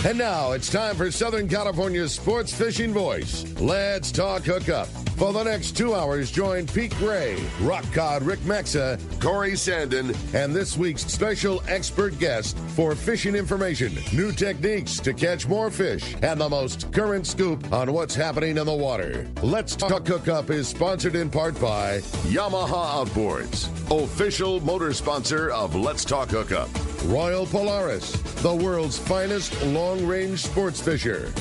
And now it's time for Southern California's sports fishing voice. Let's talk hookup. For the next 2 hours, join Pete Gray, Rock Cod Rick Maxa, Corey Sandin, and this week's special expert guest for fishing information, new techniques to catch more fish, and the most current scoop on what's happening in the water. Let's Talk Hookup is sponsored in part by Yamaha Outboards, official motor sponsor of Let's Talk Hookup. Royal Polaris, the world's finest long-range sports fisher.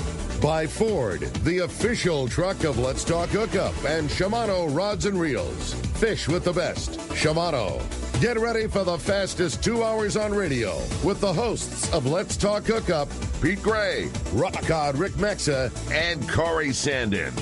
By Ford, the official truck of Let's Talk Hookup, and Shimano Rods and Reels. Fish with the best. Shimano. Get ready for the fastest 2 hours on radio with the hosts of Let's Talk Hookup, Pete Gray, Rock Cod Rick Maxa, and Corey Sandin.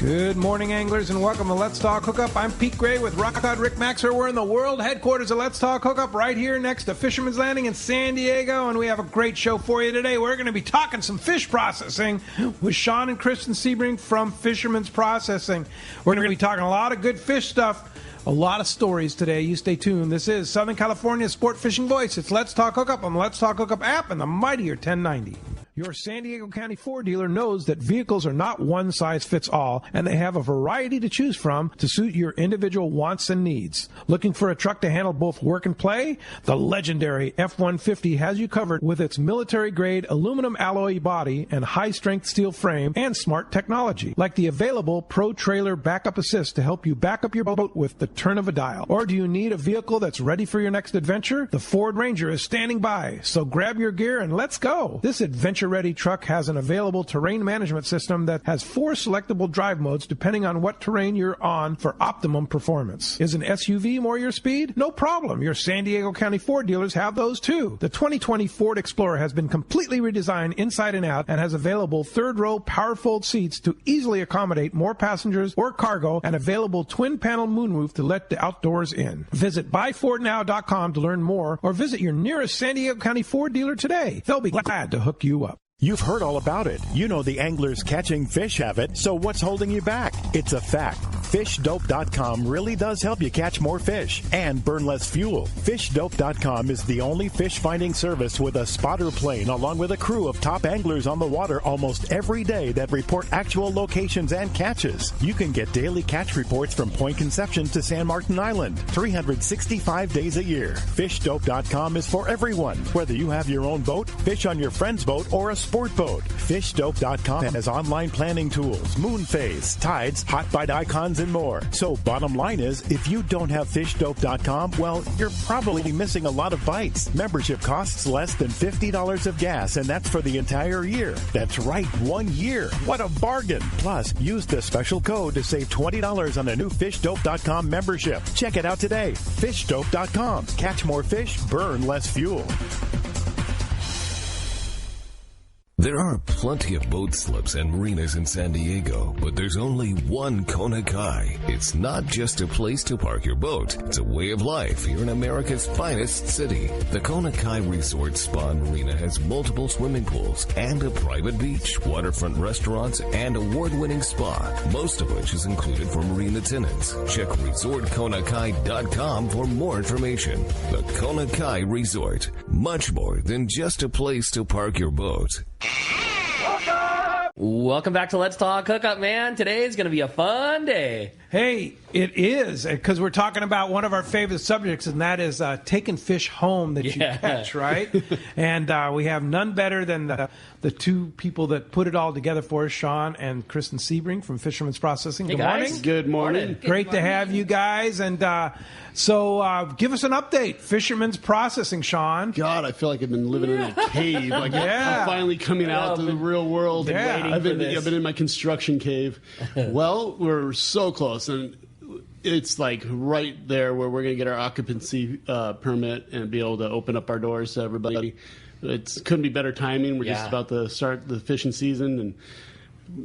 Good morning, anglers, and welcome to Let's Talk Hookup. I'm Pete Gray with Rock Cod Rick Maxer. We're in the world headquarters of Let's Talk Hookup right here next to Fisherman's Landing in San Diego, and we have a great show for you today. We're going to be talking some fish processing with Sean and Kristen Sebring from Fisherman's Processing. We're going to be talking a lot of good fish stuff. A lot of stories today. You stay tuned. This is Southern California's sport fishing voice. It's Let's Talk Hookup on the Let's Talk Hookup app and the mightier 1090. Your San Diego County Ford dealer knows that vehicles are not one size fits all, and they have a variety to choose from to suit your individual wants and needs. Looking for a truck to handle both work and play? The legendary F-150 has you covered with its military-grade aluminum alloy body and high-strength steel frame and smart technology, like the available Pro Trailer Backup Assist to help you back up your boat with the turn of a dial. Or do you need a vehicle that's ready for your next adventure? The Ford Ranger is standing by, so grab your gear and let's go. This adventure-ready truck has an available terrain management system that has 4 selectable drive modes depending on what terrain you're on for optimum performance. Is an SUV more your speed? No problem. Your San Diego County Ford dealers have those too. The 2020 Ford Explorer has been completely redesigned inside and out and has available third-row power-fold seats to easily accommodate more passengers or cargo and available twin-panel moonroof to let the outdoors in. Visit buyfordnow.com to learn more or visit your nearest San Diego County Ford dealer today. They'll be glad to hook you up. You've heard all about it. You know the anglers catching fish have it, so what's holding you back? It's a fact. FishDope.com really does help you catch more fish and burn less fuel. FishDope.com is the only fish finding service with a spotter plane along with a crew of top anglers on the water almost every day that report actual locations and catches. You can get daily catch reports from Point Conception to San Martin Island, 365 days a year. FishDope.com is for everyone, whether you have your own boat, fish on your friend's boat, or a sport boat. FishDope.com has online planning tools, moon phase, tides, hot bite icons, and more. So bottom line is, if you don't have FishDope.com, well, you're probably missing a lot of bites. Membership costs less than $50 of gas, and that's for the entire year. That's right, 1 year. What a bargain. Plus, use the special code to save $20 on a new FishDope.com membership. Check it out today. FishDope.com. Catch more fish, burn less fuel. There are plenty of boat slips and marinas in San Diego, but there's only one Kona Kai. It's not just a place to park your boat. It's a way of life here in America's finest city. The Kona Kai Resort Spa and Marina has multiple swimming pools and a private beach, waterfront restaurants, and award-winning spa, most of which is included for marine attendants. Check ResortKonakai.com for more information. The Kona Kai Resort, much more than just a place to park your boat. Welcome back to Let's Talk Hookup, man. Today is going to be a fun day. Hey, it is, because we're talking about one of our favorite subjects, and that is taking fish home that you catch, right? And we have none better than the two people that put it all together for us, Sean and Kristen Sebring from Fisherman's Processing. Hey, Good guys. morning. Good morning. Great to have you guys. And so give us an update. Fisherman's Processing, Sean. God, I feel like I've been living in a cave. Like I'm finally coming out to the real world. I've been in my construction cave. Well, we're so close, and it's like right there where we're going to get our occupancy permit and be able to open up our doors to everybody. It couldn't be better timing. We're just about to start the fishing season, and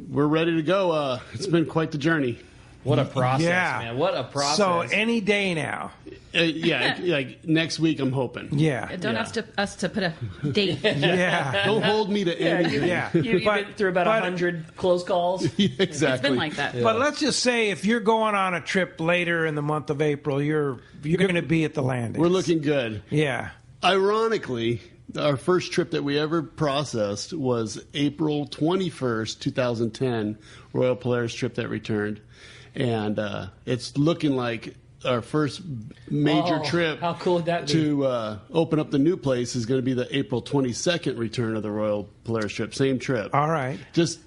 we're ready to go. It's been quite the journey. What a process, man. What a process. So any day now. Like next week, I'm hoping. Yeah. Don't ask us to put a date. Don't hold me to anything. You've been through about 100 close calls. Exactly. It's been like that. But let's just say if you're going on a trip later in the month of April, you're going to be at the landing. We're looking good. Yeah. Ironically, Our first trip that we ever processed was April 21st, 2010, Royal Polaris trip that returned. And it's looking like our first major trip how cool would that be? to open up the new place is going to be the April 22nd return of the Royal Polaris trip. Same trip. All right. Just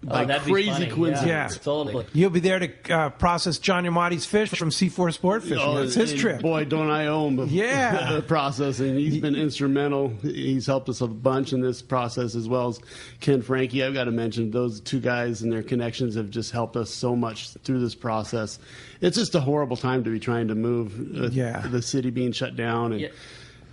by crazy coincidence. Yeah. Totally. You'll be there to process John Yamati's fish from Seaforth Sport Fishing. It's his trip. Boy, don't I own the processing. He's been instrumental. He's helped us a bunch in this process, as well as Ken Frankie. I've got to mention those two guys and their connections have just helped us so much through this process. It's just a horrible time to be trying to move. The city being shut down. And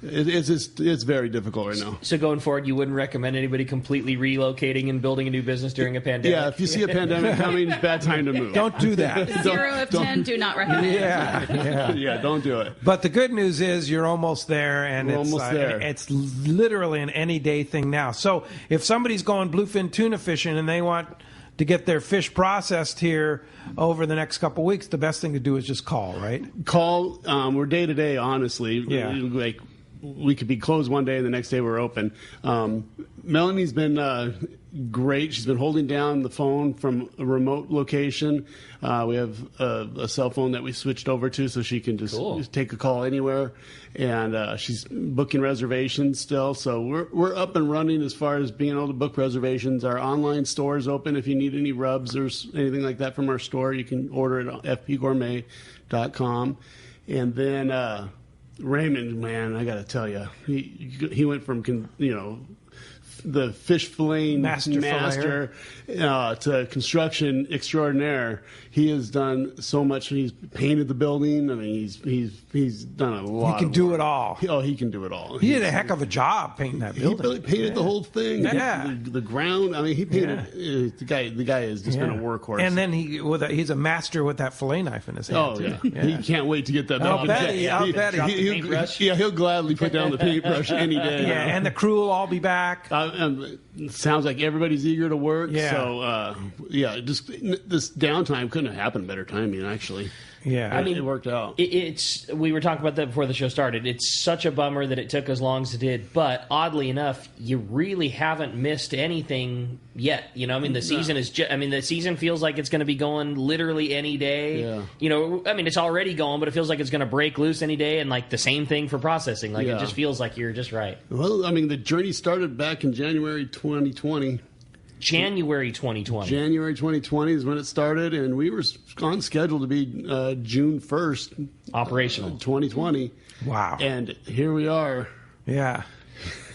it's very difficult right now. So going forward, you wouldn't recommend anybody completely relocating and building a new business during a pandemic? Yeah, if you see a pandemic coming, it's a bad time to move. Don't do that. 0 of 10, do not recommend. Yeah, don't do it. But the good news is you're almost there, and We're almost there. It's literally an any-day thing now. So if somebody's going bluefin tuna fishing and they want to get their fish processed here over the next couple of weeks, the best thing to do is just call, right? Call. We're day to day, honestly. Yeah. Like, we could be closed one day and the next day we're open. Melanie's been great. She's been holding down the phone from a remote location. We have a cell phone that we switched over to so she can just take a call anywhere. And she's booking reservations still. So we're up and running as far as being able to book reservations. Our online store is open. If you need any rubs or anything like that from our store, you can order it on fpgourmet.com. And then Raymond, man, I got to tell you, he went from, the fish filleting master to construction extraordinaire. He has done so much. He's painted the building. I mean, he's done a lot. He can do it all. He can do it all. He did a heck of a job painting that building. He really painted the whole thing. Yeah. The ground. I mean, he painted. The guy has just been a workahorse. And then he's a master with that fillet knife in his hand. Oh yeah. He can't wait to get that. I'll bet he'll gladly put down the paintbrush any day. Yeah, and the crew will all be back. It sounds like everybody's eager to work. Yeah. So just this downtime couldn't have happened better timing, actually. Yeah, I mean, it worked out. We were talking about that before the show started. It's such a bummer that it took as long as it did, but oddly enough, you really haven't missed anything yet. The season is the season feels like it's going to be going literally any day. Yeah. It's already going, but it feels like it's going to break loose any day, and like the same thing for processing. It just feels like you're just right. Well, the journey started back in January 2020. January 2020 is when it started, and we were on schedule to be June 1st. Operational. 2020. Wow. And here we are. Yeah.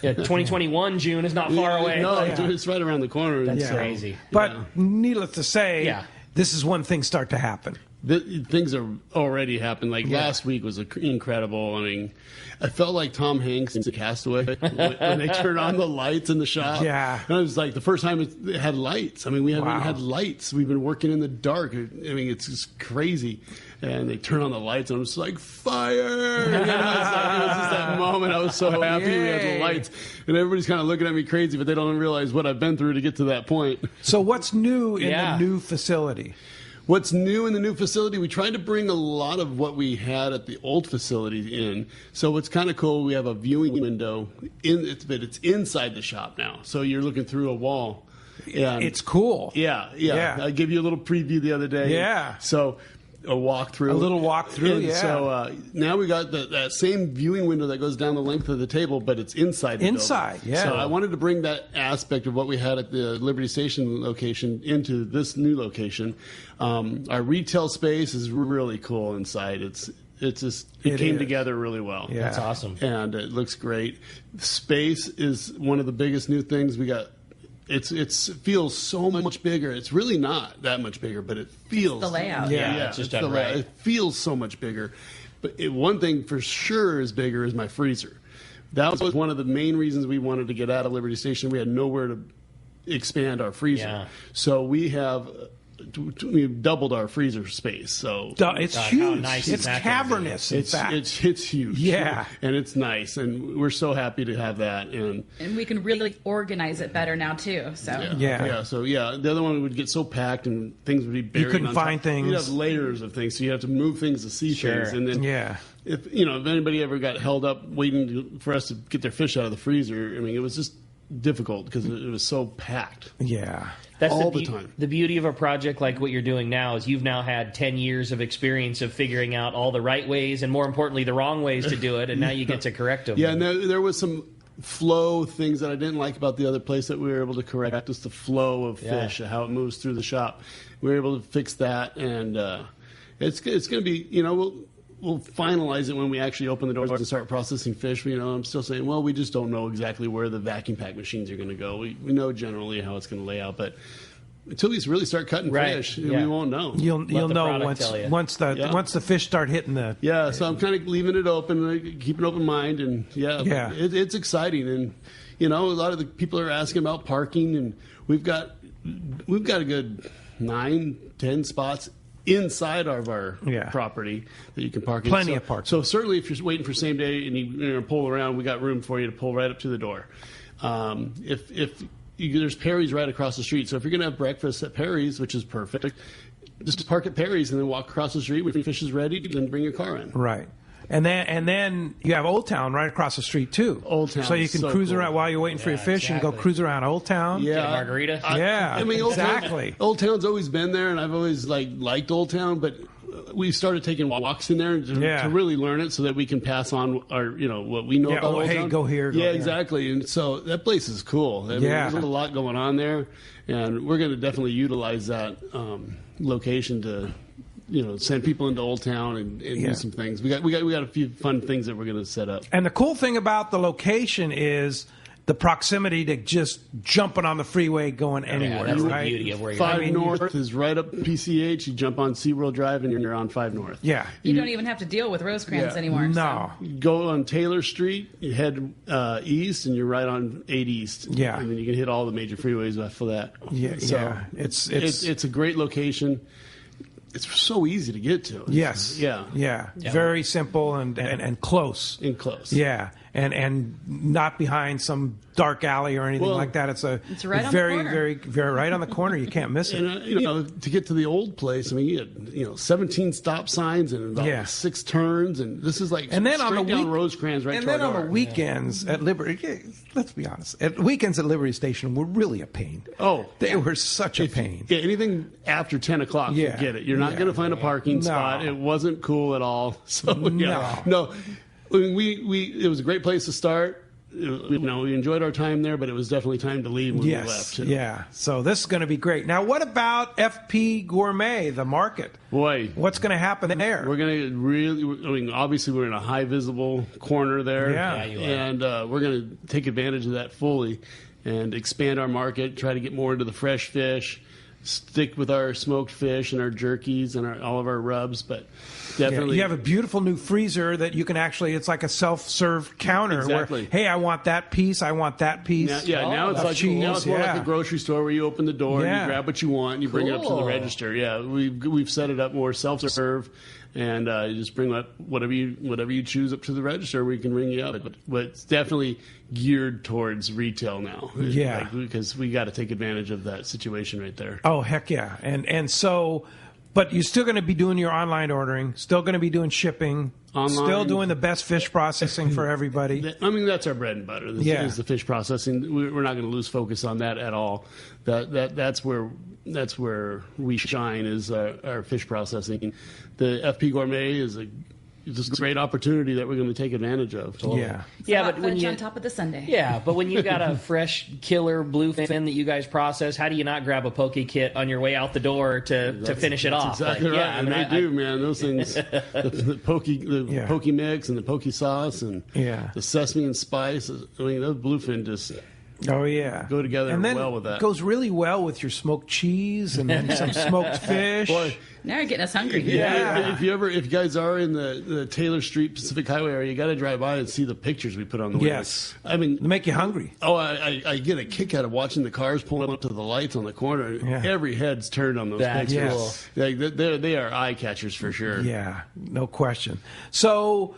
2021 June is not far away. No, it's right around the corner. That's crazy. But needless to say, this is when things start to happen. Things are already happened. Last week was incredible. I felt like Tom Hanks in Castaway when they turned on the lights in the shop. Yeah. And it was like the first time it had lights. We haven't had lights. We've been working in the dark. It's just crazy. And they turn on the lights, and I'm just like, fire! It was just that moment. I was so happy we had the lights. And everybody's kind of looking at me crazy, but they don't realize what I've been through to get to that point. So what's new in the new facility? What's new in the new facility, we tried to bring a lot of what we had at the old facility in. So what's kind of cool, we have a viewing window, but it's inside the shop now. So you're looking through a wall. And it's cool. Yeah. I gave you a little preview the other day. Yeah. So a walkthrough. A little walkthrough, and so now we got that same viewing window that goes down the length of the table, but it's inside the building. Yeah. So I wanted to bring that aspect of what we had at the Liberty Station location into this new location. Our retail space is really cool inside. It came together really well. Yeah. That's awesome. And it looks great. Space is one of the biggest new things we got. It feels so much bigger. It's really not that much bigger, but it feels the layout. Yeah, it's just the layout. It feels so much bigger. But one thing for sure is bigger is my freezer. That was one of the main reasons we wanted to get out of Liberty Station. We had nowhere to expand our freezer, so we've doubled our freezer space. So it's huge. How nice it's cavernous. It's huge. Yeah, and it's nice, and we're so happy to have that. And we can really organize it better now too. So the other one would get so packed and things would be buried. You couldn't find things. You'd have layers of things, so you have to move things to see things, and then if anybody ever got held up waiting for us to get their fish out of the freezer, I mean, it was just difficult because it was so packed. Yeah. That's all the time. The beauty of a project like what you're doing now is you've now had 10 years of experience of figuring out all the right ways and, more importantly, the wrong ways to do it, and now you get to correct them. Yeah, and there was some flow things that I didn't like about the other place that we were able to correct. Just the flow of fish, how it moves through the shop. We were able to fix that, and it's going to be, we'll finalize it when we actually open the doors and start processing fish. I'm still saying, well, we just don't know exactly where the vacuum pack machines are going to go. We know generally how it's going to lay out, but until we really start cutting fish, we won't know. You'll know once the fish start hitting the. Yeah, so I'm kind of leaving it open, keeping an open mind, and it's exciting. And a lot of the people are asking about parking, and we've got a good 9-10 spots inside of our property that you can park in. Plenty of parking. So certainly if you're waiting for same day and you pull around, we got room for you to pull right up to the door. There's Perry's right across the street. So if you're going to have breakfast at Perry's, which is perfect, just park at Perry's and then walk across the street. When your fish is ready, then bring your car in. Right. And then you have Old Town right across the street too. Old Town, so you can cruise around while you're waiting for your fish. You can go cruise around Old Town. Get a margarita. I mean, exactly. Old Town's always been there, and I've always liked Old Town, but we started taking walks in there to really learn it, so that we can pass on our what we know about Old Town. Go here. Go there. Exactly. And so that place is cool. I mean, there's a lot going on there, and we're going to definitely utilize that location to. Send people into Old Town and do some things. We got a few fun things that we're going to set up. And the cool thing about the location is the proximity to just jumping on the freeway going anywhere. That's right? the beauty of where you're 5 North is right up PCH. You jump on SeaWorld Drive and you're on 5 North. Yeah. You don't even have to deal with Rosecrans anymore. No. So. You go on Taylor Street, you head east, and you're right on 8 East. Yeah. And then you can hit all the major freeways after that. Yeah. So it's a great location. It's so easy to get to. Yes. Yeah. Very simple and close. And close. Yeah. And not behind some dark alley or anything like that. It's right on very, the corner. very, very right on the corner. You can't miss it. And, to get to the old place, I mean, you had 17 stop signs and about 6 turns, and this is like and then straight on the down Rosecrans right and to our then on door. the weekends at Liberty, let's be honest, at weekends at Liberty Station were really a pain. Oh, they were such a pain. Yeah, anything after 10 o'clock, forget it. You're not going to find a parking spot. It wasn't cool at all. So no. It was a great place to start. We enjoyed our time there, but it was definitely time to leave when we left. Yeah. So this is going to be great. Now, what about FP Gourmet, the market? Boy, what's going to happen there? We're going to obviously we're in a high visible corner there. Yeah, and we're going to take advantage of that fully and expand our market, try to get more into the fresh fish, stick with our smoked fish and our jerkies and all of our rubs, but definitely. You have a beautiful new freezer that you can it's like a self-serve counter. Exactly. Where, hey, I want that piece, I want that piece. Now it's more like a grocery store where you open the door and you grab what you want and you bring it up to the register. Yeah, we've set it up more self-serve. And you just bring up whatever you choose up to the register, we can ring you up. But it's definitely geared towards retail now. Yeah, because we got to take advantage of that situation right there. Oh heck yeah! And so, but you're still going to be doing your online ordering, still going to be doing shipping, online. Still doing the best fish processing for everybody. I mean, that's our bread and butter. Is the fish processing. We're not going to lose focus on that at all. That's where we shine is our fish processing. The FP Gourmet is just a great opportunity that we're going to take advantage of. But when you on top of the Sunday. But when you got a fresh killer bluefin that you guys process, how do you not grab a poke kit on your way out the door to finish it off? Exactly right. Yeah, they do, man. Those things, the poke mix and the poke sauce and the sesame and spice. I mean, those bluefin just. Oh yeah, go together and then well with that. It goes really well with your smoked cheese and then some smoked fish. Boy, now you're getting us hungry. Yeah. If you guys are in the Taylor Street Pacific Highway area, you got to drive by and see the pictures we put on the windows. Yes, I mean, they make you hungry. Oh, I get a kick out of watching the cars pulling up to the lights on the corner. Yeah. Every head's turned on those pictures. Yes. They are eye catchers for sure. Yeah, no question. So.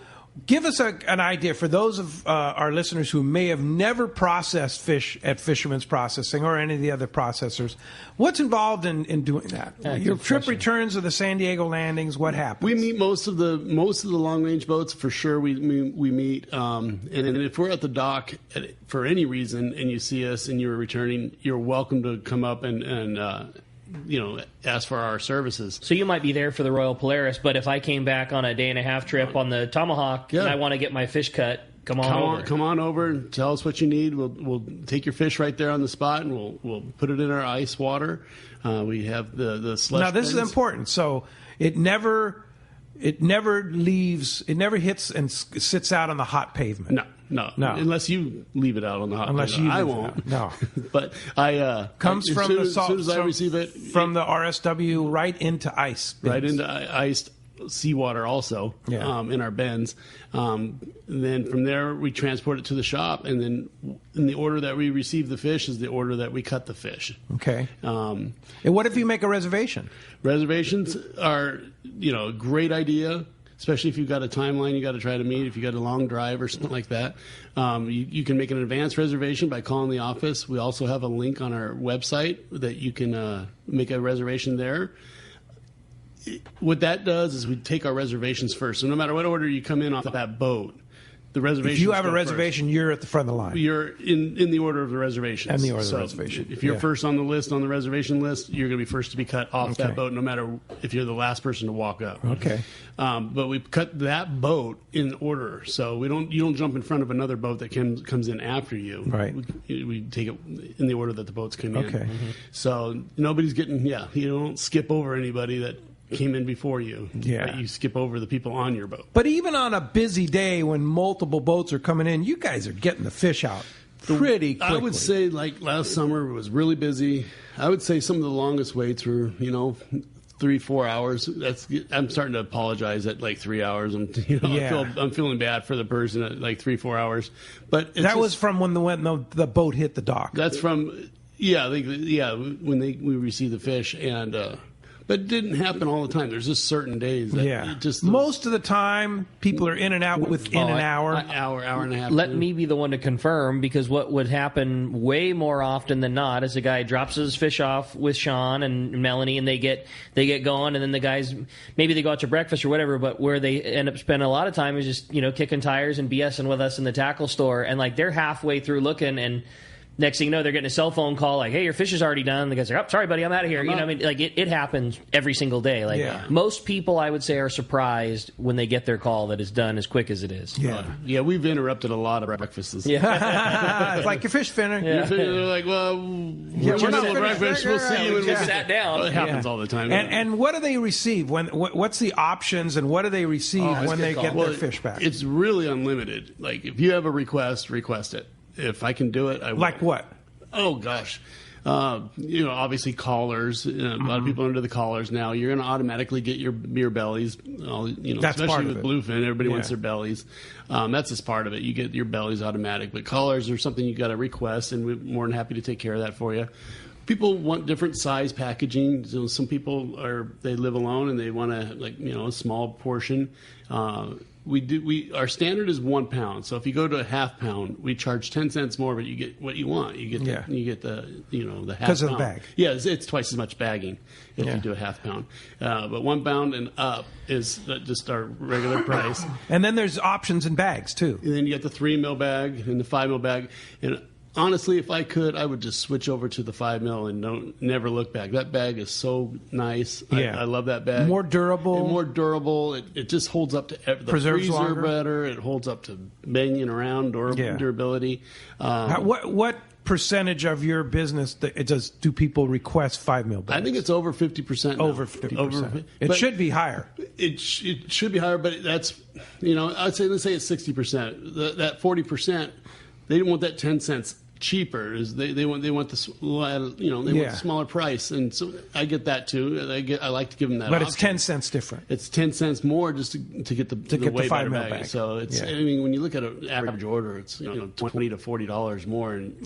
give us an idea for those of our listeners who may have never processed fish at Fisherman's Processing or any of the other processors. What's involved in doing that? Your trip returns of the San Diego landings. What happens? We meet most of the long range boats for sure. We meet, and if we're at the dock for any reason and you see us and you're returning, you're welcome to come up and ask for our services. So you might be there for the Royal Polaris, but if I came back on a day-and-a-half trip on the Tomahawk and I want to get my fish cut, come on over and tell us what you need. We'll take your fish right there on the spot, and we'll put it in our ice water. We have the slush. Now this is important. So it never leaves. It never hits and sits out on the hot pavement. No. Unless you leave it out on the hot. Unless you, I won't. No. But I comes from the salt. As soon as I receive it from the RSW right into ice. Bins. Right into iced seawater also. Yeah. In our bins. Then from there we transport it to the shop, and then in the order that we receive the fish is the order that we cut the fish. Okay. And what if you make a reservation? Reservations are a great idea. Especially if you've got a timeline you got to try to meet, if you got a long drive or something like that. You can make an advance reservation by calling the office. We also have a link on our website that you can make a reservation there. What that does is we take our reservations first. So no matter what order you come in off that boat, the reservation. If you have a reservation, first. You're at the front of the line. You're in the order of the reservations. And the order of the reservation. If you're first on the list, on the reservation list, you're going to be first to be cut off that boat, no matter if you're the last person to walk up. Okay. But we cut that boat in order, so you don't jump in front of another boat that comes in after you. Right. We take it in the order that the boats come in. Okay. Mm-hmm. So nobody's getting. You don't skip over anybody that came in before you. Yeah. But you skip over the people on your boat. But even on a busy day when multiple boats are coming in, you guys are getting the fish out pretty quickly. I would say, like last summer, it was really busy. I would say some of the longest waits were, 3-4 hours. I'm starting to apologize at like 3 hours. I'm feeling bad for the person at like 3-4 hours. But that was from when the boat hit the dock. That's from when we received the fish and. But it didn't happen all the time. There's just certain days. That most of the time, people are in and out within an hour. Hour and a half. Let me be the one to confirm, because what would happen way more often than not is a guy drops his fish off with Sean and Melanie, and they get going, and then the guys, maybe they go out to breakfast or whatever, but where they end up spending a lot of time is just, kicking tires and BSing with us in the tackle store, and like they're halfway through looking, and next thing you know, they're getting a cell phone call like, "Hey, your fish is already done." The guy's like, "Oh, sorry, buddy, I'm out of here." It happens every single day. Most people, I would say, are surprised when they get their call that it's done as quick as it is. Yeah, we've interrupted a lot of breakfasts. Yeah, it's like your fish finner. Yeah. They're like, "Well, we're not breakfast. We'll see you." We just sat down. Well, it happens all the time. And what do they receive? What's the options, and what do they receive when they get their fish back? It's really unlimited. Like if you have a request it. If I can do it, I will. Like what? Oh, gosh. Obviously collars. A lot of people are into the collars now. You're going to automatically get your bellies. That's especially with it. bluefin, everybody wants their bellies. That's just part of it. You get your bellies automatic. But collars are something you got to request, and we're more than happy to take care of that for you. People want different size packaging. So some people they live alone and they want a small portion. Our standard is 1 pound. So if you go to a half pound, we charge 10 cents more, but you get what you want. You get the half pound. Because of the bag. Yeah, it's twice as much bagging if you do a half pound. But 1 pound and up is just our regular price. And then there's options in bags too. And then you get the 3 mil bag and the 5 mil bag. And honestly, if I could, I would just switch over to the 5 mil and never look back. That bag is so nice. I love that bag. More durable. It just holds up to the preserves freezer longer. Better. It holds up to banging around durability. What percentage of your business do people request 5 mil bags? I think it's over 50%. Over 50%. It should be higher. It should be higher, but that's let's say it's 60%. That 40%. They want that 10 cents cheaper. Is they want the want the smaller price, and so I get that too. I like to give them that. But option. It's 10 cents different. It's 10 cents more just to get the way better bag. So it's I mean, when you look at an average order, it's $20 to $40 more, and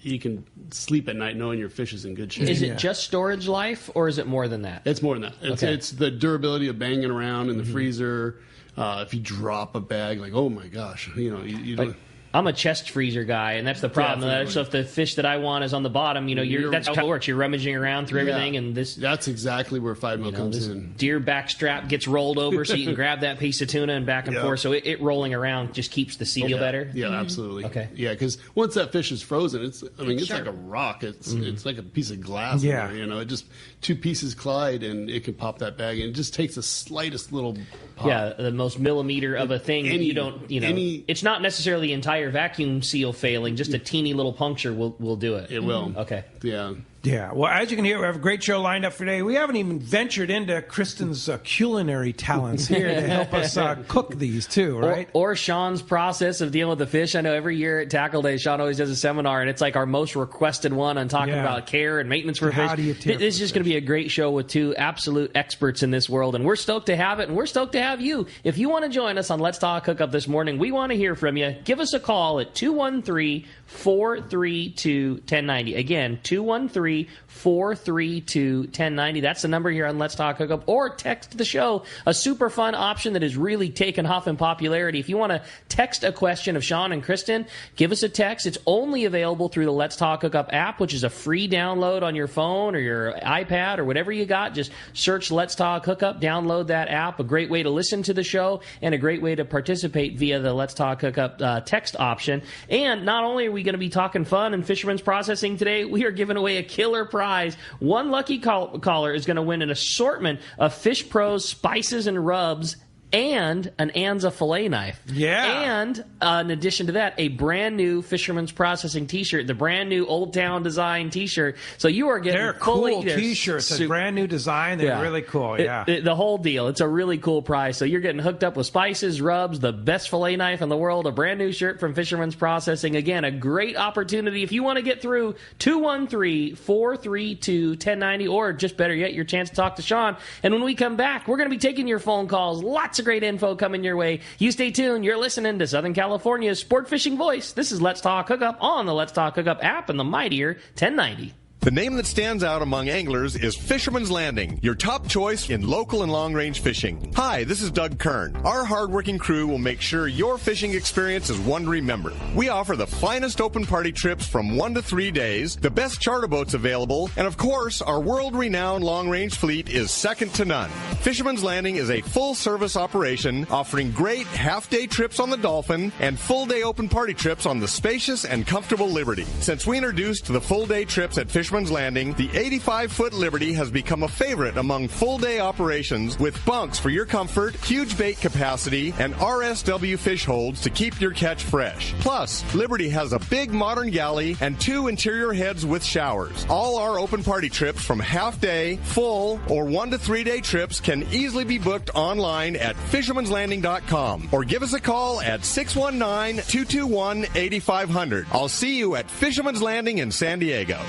you can sleep at night knowing your fish is in good shape. Is it just storage life, or is it more than that? It's more than that. It's the durability of banging around in the freezer. If you drop a bag, like, oh my gosh, you don't. I'm a chest freezer guy, and that's the problem. Definitely. So if the fish that I want is on the bottom, that's how it works. You're rummaging around through everything, and that's exactly where 5 mil comes in. Deer back strap gets rolled over, so you can grab that piece of tuna and back and forth. So it rolling around just keeps the seal better. Yeah, absolutely. Okay. Yeah, because once that fish is frozen, it's like a rock. It's like a piece of glass. Yeah. In there, it just 2 pieces collide, and it can pop that bag, and it just takes the slightest little pop. Yeah, the most millimeter of a thing. It's not necessarily the entire vacuum seal failing, just a teeny little puncture will do it. It will. Okay. Yeah. Yeah, well, as you can hear, we have a great show lined up for today. We haven't even ventured into Kristen's culinary talents here to help us cook these too, right? Or Sean's process of dealing with the fish. I know every year at Tackle Day, Sean always does a seminar, and it's like our most requested one on talking about care and maintenance for fish. This is just going to be a great show with 2 absolute experts in this world, and we're stoked to have it, and we're stoked to have you. If you want to join us on Let's Talk Hookup this morning, we want to hear from you. Give us a call at 213-432-1090. Again, 213-432-1090. That's the number here on Let's Talk Hookup. Or text the show, a super fun option that has really taken off in popularity. If you want to text a question of Sean and Kristen, give us a text. It's only available through the Let's Talk Hookup app, which is a free download on your phone or your iPad or whatever you got. Just search Let's Talk Hookup, download that app. A great way to listen to the show and a great way to participate via the Let's Talk Hookup text option. And not only are we going to be talking fun and Fisherman's Processing today, we are giving away a killer prize. One lucky caller is going to win an assortment of Fish Pro's spices and rubs and an Anza fillet knife. Yeah. And in addition to that, a brand new Fisherman's Processing t-shirt, the brand new Old Town design t-shirt. So you are getting cool t-shirts, a brand new design. They're really cool. The whole deal. It's a really cool prize. So you're getting hooked up with spices, rubs, the best fillet knife in the world, a brand new shirt from Fisherman's Processing. Again, a great opportunity. If you want to get through 213-432-1090, or just better yet, your chance to talk to Sean. And when we come back, we're going to be taking your phone calls. Lots of great info coming your way. You stay tuned. You're listening to Southern California's sport fishing voice. This is Let's Talk Hookup on the Let's Talk Hookup app and the mightier 1090. The name that stands out among anglers is Fisherman's Landing, your top choice in local and long-range fishing. Hi, this is Doug Kern. Our hardworking crew will make sure your fishing experience is one to remember. We offer the finest open party trips from 1 to 3 days, the best charter boats available, and of course, our world-renowned long-range fleet is second to none. Fisherman's Landing is a full-service operation offering great half-day trips on the Dolphin and full-day open party trips on the spacious and comfortable Liberty. Since we introduced the full-day trips at Fisherman's Landing, the 85-foot Liberty has become a favorite among full-day operations with bunks for your comfort, huge bait capacity, and RSW fish holds to keep your catch fresh. Plus, Liberty has a big modern galley and 2 interior heads with showers. All our open party trips from half-day, full, or 1 to 3 day trips can easily be booked online at fishermanslanding.com or give us a call at 619-221-8500. I'll see you at Fisherman's Landing in San Diego.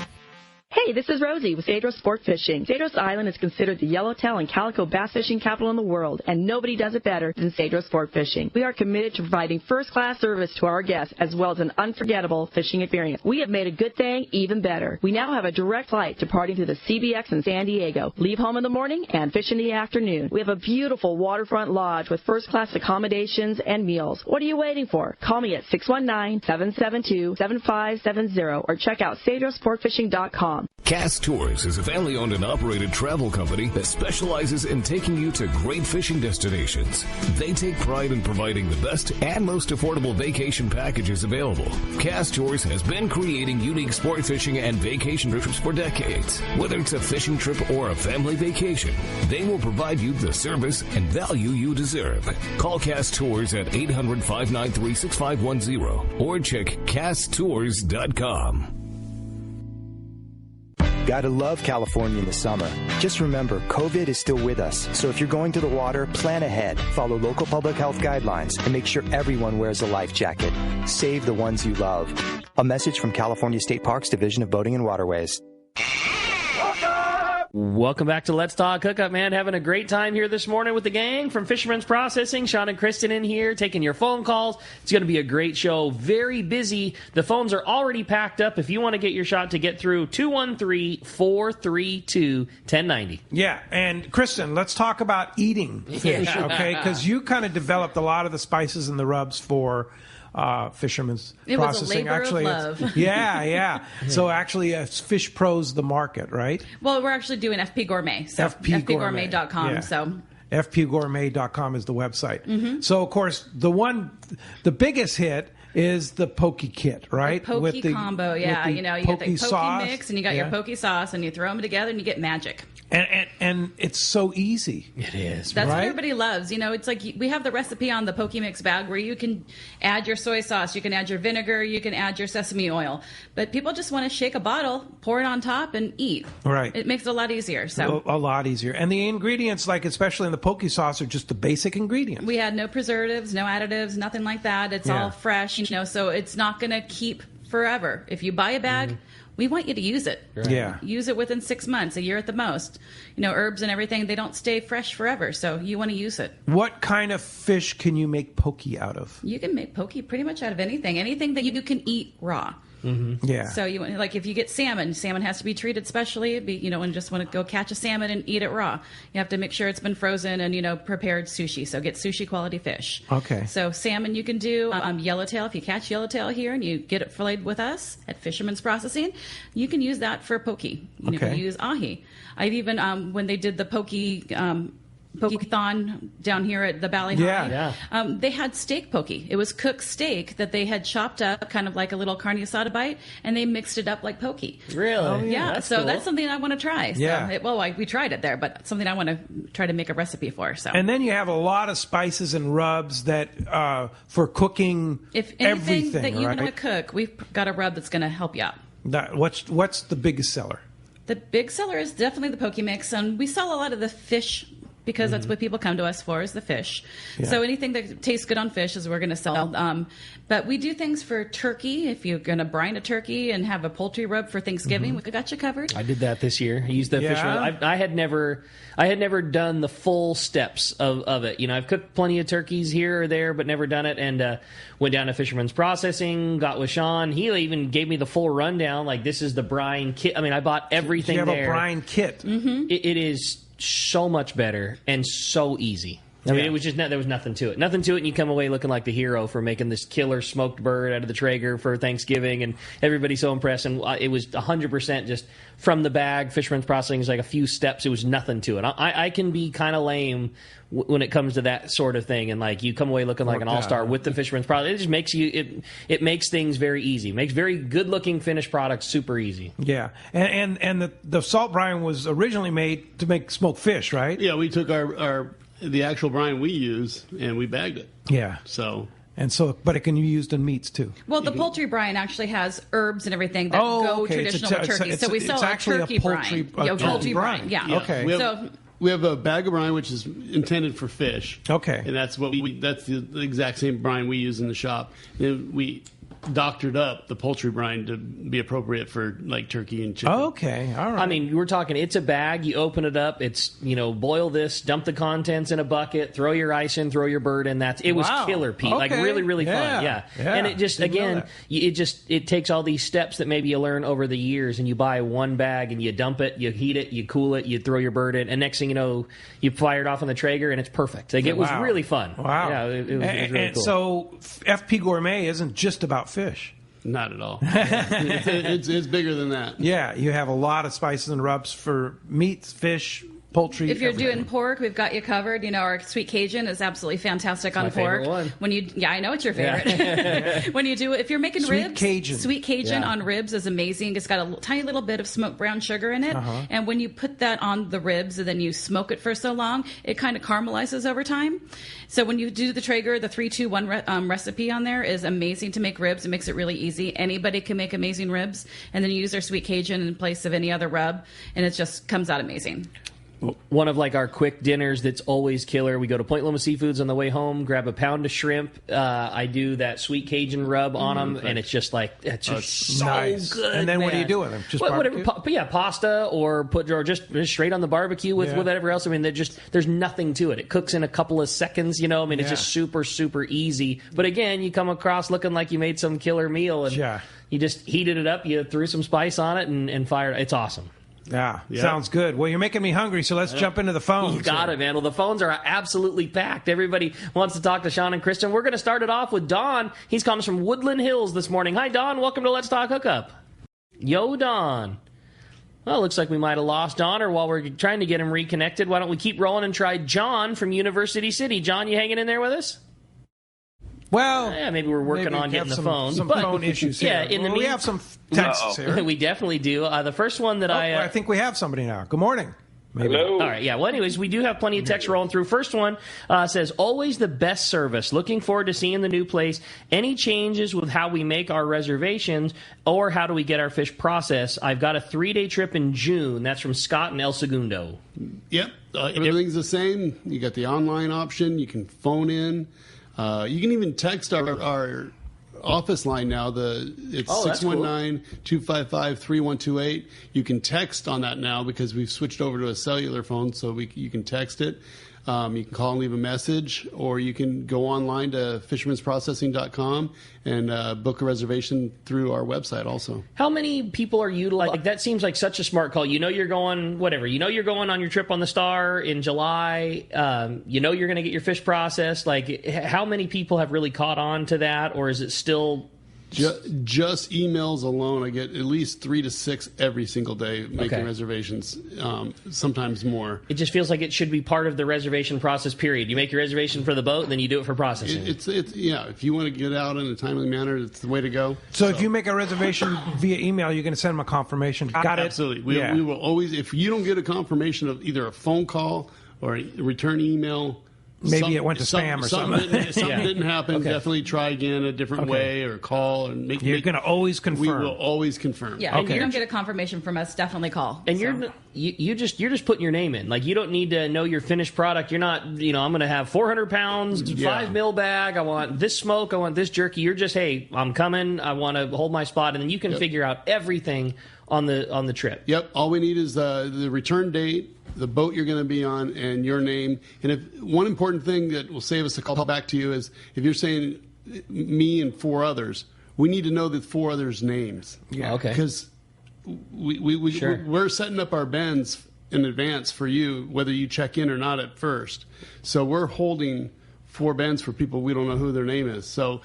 Hey, this is Rosie with Cedros Sport Fishing. Cedros Island is considered the yellowtail and calico bass fishing capital in the world, and nobody does it better than Cedros Sport Fishing. We are committed to providing first-class service to our guests, as well as an unforgettable fishing experience. We have made a good thing even better. We now have a direct flight departing to the CBX in San Diego. Leave home in the morning and fish in the afternoon. We have a beautiful waterfront lodge with first-class accommodations and meals. What are you waiting for? Call me at 619-772-7570 or check out CedrosSportFishing.com. Cast Tours is a family-owned and operated travel company that specializes in taking you to great fishing destinations. They take pride in providing the best and most affordable vacation packages available. Cast Tours has been creating unique sport fishing and vacation trips for decades. Whether it's a fishing trip or a family vacation, they will provide you the service and value you deserve. Call Cast Tours at 800-593-6510 or check casttours.com. Gotta love California in the summer. Just remember, COVID is still with us. So if you're going to the water, plan ahead, follow local public health guidelines, and make sure everyone wears a life jacket. Save the ones you love. A message from California State Parks Division of Boating and Waterways. Welcome back to Let's Talk Hookup, man. Having a great time here this morning with the gang from Fisherman's Processing. Sean and Kristen in here taking your phone calls. It's going to be a great show. Very busy. The phones are already packed up. If you want to get your shot to get through, 213-432-1090. Yeah, and Kristen, let's talk about eating fish, okay? Because you kind of developed a lot of the spices and the rubs for Fisherman's Processing. It was a labor of love. Yeah. So actually, Fish Pro's the market, right? Well, we're actually doing FP Gourmet. So FPGourmet.com. Yeah. So FPGourmet.com is the website. So, of course, the biggest hit is the poke kit, right? The poke combo, yeah. You get the poke sauce. mix, and you got your poke sauce, and you throw them together, and you get magic. And it's so easy. It is. That's right? what everybody loves. It's like we have the recipe on the poke mix bag where you can add your soy sauce, you can add your vinegar, you can add your sesame oil. But people just want to shake a bottle, pour it on top, and eat. Right. It makes it a lot easier. So a lot easier. And the ingredients, like especially in the poke sauce, are just the basic ingredients. We had no preservatives, no additives, nothing like that. It's all fresh, so it's not going to keep forever. If you buy a bag, we want you to use it. Right. Yeah. Use it within 6 months, a year at the most. Herbs and everything, they don't stay fresh forever, so you want to use it. What kind of fish can you make poke out of? You can make poke pretty much out of anything that you can eat raw. Mm-hmm. Yeah. So if you get salmon has to be treated specially. And just want to go catch a salmon and eat it raw. You have to make sure it's been frozen and prepared sushi. So get sushi quality fish. Okay. So salmon you can do yellowtail. If you catch yellowtail here and you get it filleted with us at Fisherman's Processing, you can use that for poke. You can use ahi. I've even when they did the poke-thon down here at the Valley High. They had steak poke. It was cooked steak that they had chopped up, kind of like a little carne asada bite, and they mixed it up like poke. Really? Oh, yeah. That's so cool. that's something I want to try. Yeah. We tried it there, but something I want to try to make a recipe for. So. And then you have a lot of spices and rubs that for cooking if anything everything, that you right? want to cook, we've got a rub that's going to help you out. What's the biggest seller? The big seller is definitely the poke mix, and we sell a lot of the fish because that's what people come to us for is the fish. Yeah. So anything that tastes good on fish is we're going to sell. But we do things for turkey. If you're going to brine a turkey and have a poultry rub for Thanksgiving, we got you covered. I did that this year. I used the fish rub. I had never done the full steps of it. I've cooked plenty of turkeys here or there, but never done it. And went down to Fisherman's Processing, got with Sean. He even gave me the full rundown. Like, this is the brine kit. I mean, I bought everything there. You have a brine kit. Mm-hmm. It is so much better and so easy. I mean, it was just there was nothing to it. Nothing to it, and you come away looking like the hero for making this killer smoked bird out of the Traeger for Thanksgiving, and everybody's so impressed. And it was 100% just from the bag. Fisherman's Processing is like a few steps. It was nothing to it. I can be kind of lame when it comes to that sort of thing, and like you come away looking like an all-star with the Fisherman's Processing. It just makes it makes things very easy. It makes very good-looking finished products super easy. Yeah, and the salt brine was originally made to make smoked fish, right? Yeah, we took the actual brine we use, and we bagged it. Yeah. But it can be used in meats too. Well, the poultry brine actually has herbs and everything that go traditional with turkey. So we sell a turkey brine. Poultry brine. Yeah. Okay. We have a bag of brine which is intended for fish. Okay. And that's that's the exact same brine we use in the shop. And we doctored up the poultry brine to be appropriate for like turkey and chicken. Okay, all right. I mean, we're talking, it's a bag, you open it up, it's, boil this, dump the contents in a bucket, throw your ice in, throw your bird in. It was killer, Pete. Okay. Like really, really fun. Yeah. And it just, again, it takes all these steps that maybe you learn over the years, and you buy one bag and you dump it, you heat it, you cool it, you throw your bird in, and next thing you know, you fire it off on the Traeger and it's perfect. Like, it was really fun. Wow. Yeah, it was really cool. So FP Gourmet isn't just about fish. Not at all. It's bigger than that. Yeah, you have a lot of spices and rubs for meats, fish, poultry. If you're everything. Doing pork, we've got you covered. Our sweet Cajun is absolutely fantastic on my pork. favorite one. I know it's your favorite. When you do it, if you're making ribs, sweet Cajun on ribs is amazing. It's got a tiny little bit of smoked brown sugar in it, and when you put that on the ribs and then you smoke it for so long, it kind of caramelizes over time. So when you do the Traeger, the 3-2-1 recipe on there is amazing to make ribs. It makes it really easy. Anybody can make amazing ribs, and then you use their sweet Cajun in place of any other rub, and it just comes out amazing. one of like our quick dinners that's always killer. We go to Point Loma Seafoods on the way home, grab a pound of shrimp. I do that sweet Cajun rub on them, and it's just so nice. good. And then man. What do you do with them? Just whatever, pasta or just straight on the barbecue with whatever else. I mean, there's nothing to it. It cooks in a couple of seconds. It's just super, super easy. But again, you come across looking like you made some killer meal, and you just heated it up. You threw some spice on it and fired. It's awesome. Yeah, sounds good. Well, you're making me hungry, so let's jump into the phones. You got it, man. Well, the phones are absolutely packed. Everybody wants to talk to Sean and Kristen. We're going to start it off with Don. He's calling us from Woodland Hills this morning. Hi, Don. Welcome to Let's Talk Hookup. Yo, Don. Well, it looks like we might have lost Don, or while we're trying to get him reconnected, why don't we keep rolling and try John from University City. John, you hanging in there with us? Well, maybe we're working on getting the phone. Some phone issues here. We have some texts here. We definitely do. The first one that I think we have somebody now. Good morning. Maybe. Hello. All right, yeah. Well, anyways, we do have plenty of text rolling through. First one says, always the best service. Looking forward to seeing the new place. Any changes with how we make our reservations or how do we get our fish processed? I've got a 3-day trip in June. That's from Scott in El Segundo. Yep. Everything's the same. You got the online option. You can phone in. You can even text our office line now. It's 619-255-3128. You can text on that now because we've switched over to a cellular phone, so you can text it. You can call and leave a message, or you can go online to fishermansprocessing.com and book a reservation through our website also. How many people are utilizing? Like, that seems like such a smart call. You're going, whatever. You're going on your trip on the Star in July. You're going to get your fish processed. Like, how many people have really caught on to that, or is it still... Just emails alone, I get at least 3 to 6 every single day making reservations, sometimes more. It just feels like it should be part of the reservation process, period. You make your reservation for the boat, and then you do it for processing. It's if you want to get out in a timely manner, it's the way to go. So if you make a reservation via email, you're going to send them a confirmation. Got it? Absolutely. We will always, if you don't get a confirmation of either a phone call or a return email, maybe it went to spam or something. Something didn't happen. Okay. Definitely try again a different way or call. You're going to always confirm. We will always confirm. Yeah, if you don't get a confirmation from us, definitely call. And you're just putting your name in. Like, you don't need to know your finished product. You're not, I'm going to have 400 pounds, 5 mil bag. I want this smoke. I want this jerky. You're just, hey, I'm coming. I want to hold my spot. And then you can figure out everything on the trip. Yep. All we need is the return date, the boat you're going to be on, and your name. And one important thing that will save us a call back to you is if you're saying me and 4 others, we need to know the 4 others' names. Yeah. Okay. Because we're setting up our bends in advance for you, whether you check in or not at first. So we're holding 4 bends for people we don't know who their name is. So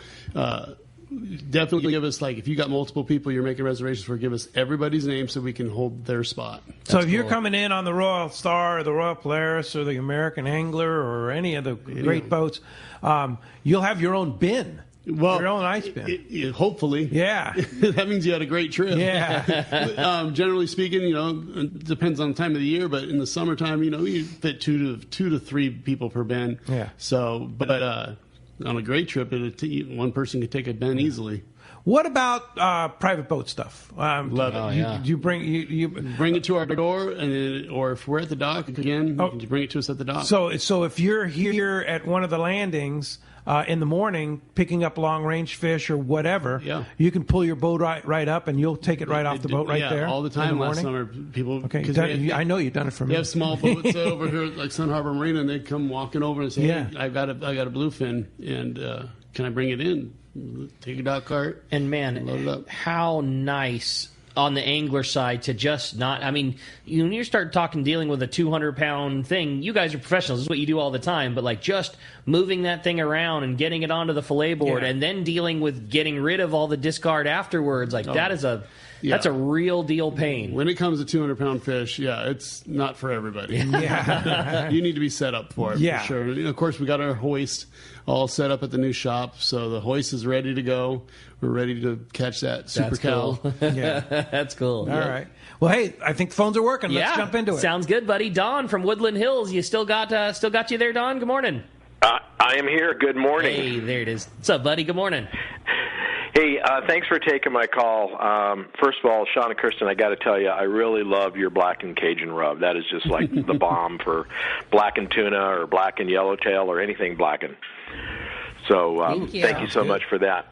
definitely give us, like, if you got multiple people you're making reservations for, give us everybody's name so we can hold their spot. So if you're coming in on the Royal Star or the Royal Polaris or the American Angler or any of the great boats, you'll have your own bin. Well, your own ice bin. Hopefully. Yeah. That means you had a great trip. Yeah. Generally speaking, it depends on the time of the year, but in the summertime, you fit 2 to 3 people per bin. Yeah. So, but on a great trip, one person could take a bin easily. What about private boat stuff? Love it. You bring it to our door, or if we're at the dock again, you bring it to us at the dock. So if you're here at one of the landings in the morning picking up long range fish or whatever, you can pull your boat right up and you'll take it right off the boat right there. All the time. Last summer, people. Okay, I know you've done it for me. You have small boats over here like Sun Harbor Marina, and they come walking over and say, "Hey, I got a bluefin, and can I bring it in?" Take a dock cart. And man, load it up. How nice on the angler side to just not, when you start dealing with a 200-pound thing, you guys are professionals. This is what you do all the time. But like just moving that thing around and getting it onto the fillet board and then dealing with getting rid of all the discard afterwards, that's a real deal pain. When it comes to 200-pound fish, it's not for everybody. Yeah. You need to be set up for it, for sure. And of course, we got our hoist all set up at the new shop, so the hoist is ready to go. We're ready to catch that super cow. Cool. Yeah, that's cool. All right. Well, hey, I think the phones are working. Let's jump into it. Sounds good, buddy. Don from Woodland Hills, you still got you there, Don? Good morning. I am here. Good morning. Hey, there it is. What's up, buddy? Good morning. Hey, thanks for taking my call. First of all, Sean and Kristen, I got to tell you, I really love your blackened Cajun rub. That is just like the bomb for blackened tuna or blackened yellowtail or anything blackened. So thank you so much for that.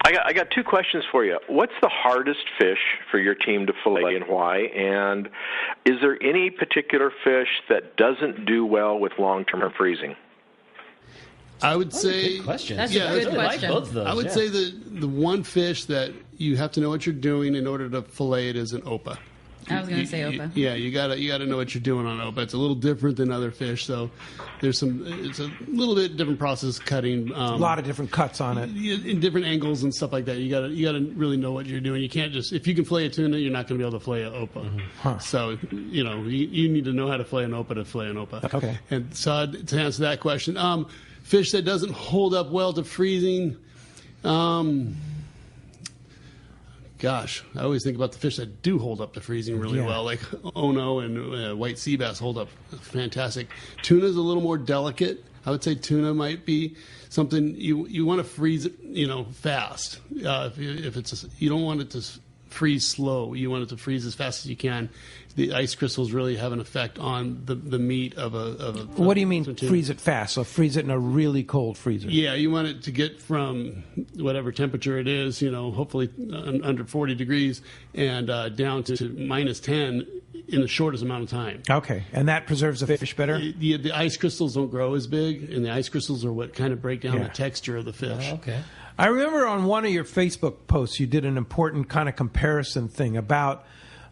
I got two questions for you. What's the hardest fish for your team to fillet and why? And is there any particular fish that doesn't do well with long-term freezing? I would say good question. That's a good question. Like both of those, I would say the one fish that you have to know what you're doing in order to fillet it is an opa. I was going to say opa. You gotta know what you're doing on opa. It's a little different than other fish, so it's a little bit different process cutting. A lot of different cuts on it, in different angles and stuff like that. You gotta really know what you're doing. You can't just, if you can fillet a tuna, you're not going to be able to fillet an opa. Mm-hmm. Huh. So you need to know how to fillet an opa to fillet an opa. Okay. And so to answer that question, fish that doesn't hold up well to freezing. Gosh, I always think about the fish that do hold up to freezing really well, like Ono and white sea bass hold up fantastic. Tuna's a little more delicate. I would say tuna might be something you want to freeze it, fast. If it's you don't want it to freeze slow. You want it to freeze as fast as you can. The ice crystals really have an effect on the meat of a. What do you mean freeze it fast? So freeze it in a really cold freezer. Yeah, you want it to get from whatever temperature it is, hopefully under 40 degrees, and down to minus 10 in the shortest amount of time. Okay, and that preserves the fish better? The ice crystals don't grow as big, and the ice crystals are what kind of break down the texture of the fish. Oh, okay. I remember on one of your Facebook posts you did an important kind of comparison thing about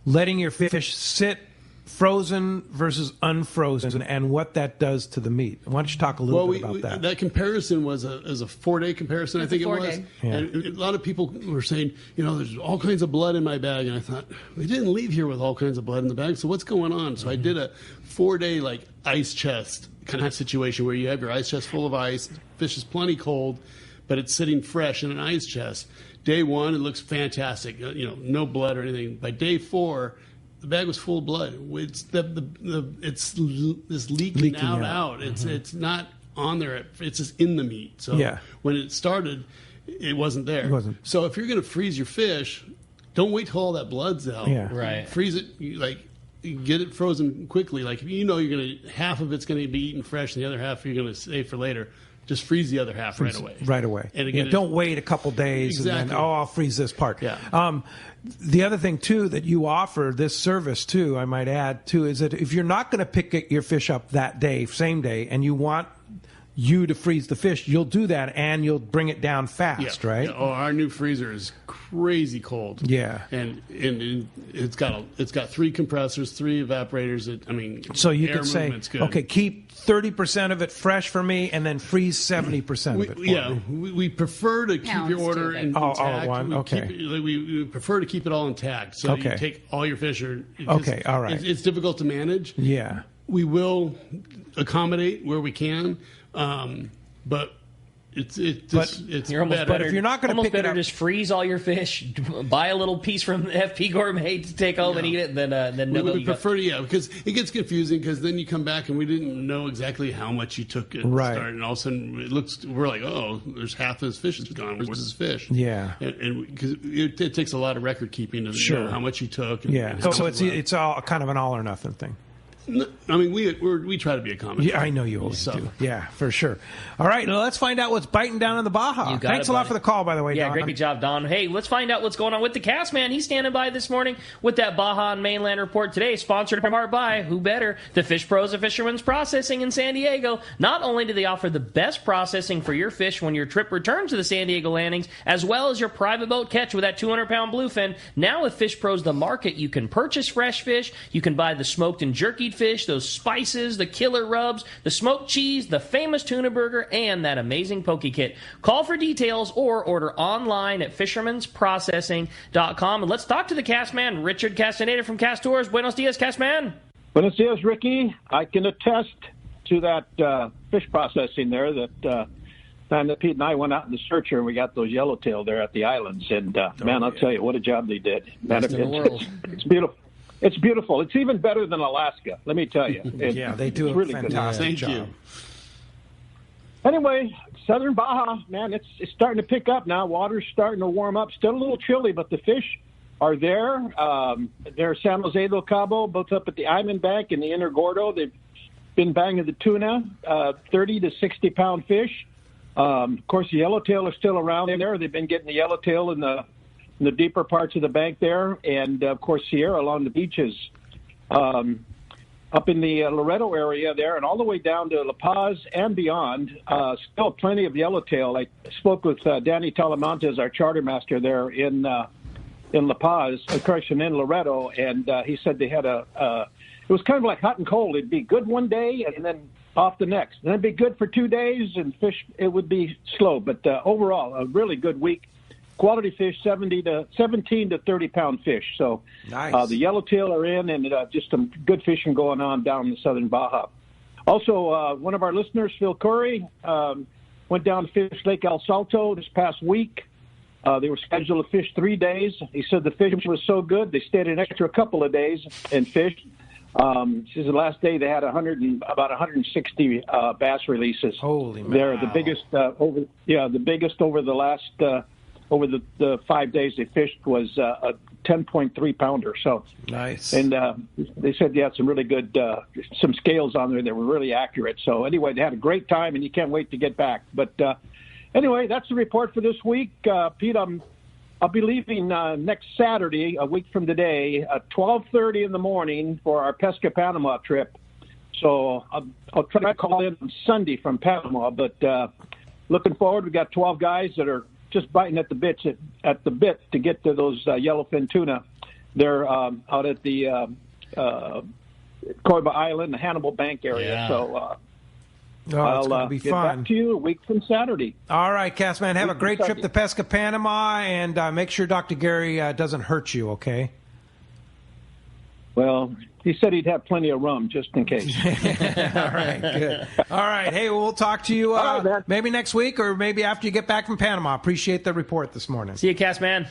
letting your fish sit frozen versus unfrozen and what that does to the meat. Why don't you talk a little bit about that? That comparison was a 4-day comparison, I think it was. Yeah. And a lot of people were saying, there's all kinds of blood in my bag. And I thought, we didn't leave here with all kinds of blood in the bag, so what's going on? So I did a 4-day ice chest kind of situation where you have your ice chest full of ice, fish is plenty cold, but it's sitting fresh in an ice chest. Day 1, it looks fantastic, no blood or anything. By day 4, the bag was full of blood. It's it's leaking out. It's not on there. It's just in the meat. So when it started, it wasn't there. It wasn't. So if you're going to freeze your fish, don't wait till all that blood's out. Yeah. Right. Freeze it get it frozen quickly. Like if half of it's going to be eaten fresh, and the other half you're going to save for later. Just freeze the other half right away. Right away. And again, don't wait a couple days and then, I'll freeze this part. Yeah. The other thing, too, that you offer, this service, too, I might add, too, is that if you're not going to pick your fish up that day, same day, and you want you to freeze the fish, you'll do that and you'll bring it down fast, right? Yeah. Oh, our new freezer is crazy cold. Yeah. And it's got 3 compressors, 3 evaporators. So you could say, okay, keep 30% of it fresh for me, and then freeze 70% of it. We prefer to keep your order intact. All at one. Okay. We prefer to keep it all intact. So you take all your fish. Okay. All right. It's difficult to manage. Yeah. We will accommodate where we can, but it's you're almost better. But if you're not going to pick it up, just freeze all your fish, buy a little piece from FP Gourmet to take home and eat it. Then we would prefer to, because it gets confusing because then you come back and we didn't know exactly how much you took at the start, and all of a sudden we're like, oh, there's half his fish is gone. Where's his fish? Yeah, and because it takes a lot of record keeping to know how much you took. So it's all kind of an all or nothing thing. We try to be accommodating. Yeah, I know you always do. Yeah, for sure. All right, well, let's find out what's biting down in the Baja. Thanks a lot for the call, by the way, Don. Yeah, great job, Don. Hey, let's find out what's going on with the cast, man. He's standing by this morning with that Baja and Mainland report today, sponsored in part by, who better, the Fish Pros of Fisherman's Processing in San Diego. Not only do they offer the best processing for your fish when your trip returns to the San Diego landings, as well as your private boat catch with that 200-pound bluefin, now with Fish Pros The Market, you can purchase fresh fish, you can buy the smoked and jerkied fish, those spices, the killer rubs, the smoked cheese, the famous tuna burger, and that amazing poke kit. Call for details or order online at fishermansprocessing.com. And let's talk to the cast man, Richard Castaneda from Castors. Buenos dias, cast man. Buenos dias, Ricky. I can attest to that fish processing there. That time that Pete and I went out in the searcher and we got those yellowtail there at the islands. And I'll tell you, what a job they did. Best in the world. It's beautiful. It's beautiful. It's even better than Alaska, let me tell you. They do a really fantastic good. job. Anyway, southern Baja, man, it's starting to pick up now. Water's starting to warm up. Still a little chilly, but the fish are there. They're San Jose del Cabo, both up at the Island Bank and the Inner Gordo. They've been banging the tuna, 30 to 60-pound fish. Of course, the yellowtail are still around there. They've been getting the yellowtail in the deeper parts of the bank there, and of course, Sierra along the beaches. Up in the Loreto area there and all the way down to La Paz and beyond, still plenty of yellowtail. I spoke with Danny Talamantes, our charter master there in La Paz, in Loreto, and he said they had it was kind of like hot and cold. It'd be good one day and then off the next. And it'd be good for 2 days, and fish, it would be slow. But overall, a really good week. Quality fish, 17 to 30-pound fish. So nice. The yellowtail are in, and just some good fishing going on down in the southern Baja. Also, one of our listeners, Phil Curry, went down to fish Lake El Salto this past week. They were scheduled to fish 3 days. He said the fishing was so good, they stayed an extra couple of days and fished. This is the last day they had about 160 bass releases. Holy man! They're the biggest over the last over the 5 days they fished was a 10.3 pounder. So nice. And they said they had some really good some scales on there that were really accurate. So anyway, they had a great time, and you can't wait to get back. But anyway, that's the report for this week. Pete, I'll be leaving next Saturday, a week from today, at 12:30 in the morning for our Pesca Panama trip. So I'll try to call in on Sunday from Panama. But looking forward, we've got 12 guys that are just biting at the bit to get to those yellowfin tuna. They're out at the Coiba Island, the Hannibal Bank area. Yeah. So it's I'll going to be get fun. back to you a week from Saturday. All right, Castman, have a great trip to Pesca Panama, and make sure Dr. Gary doesn't hurt you, okay? Well, he said he'd have plenty of rum just in case. All right, good. All right, hey, we'll talk to you maybe next week or maybe after you get back from Panama. Appreciate the report this morning. See you, Castman.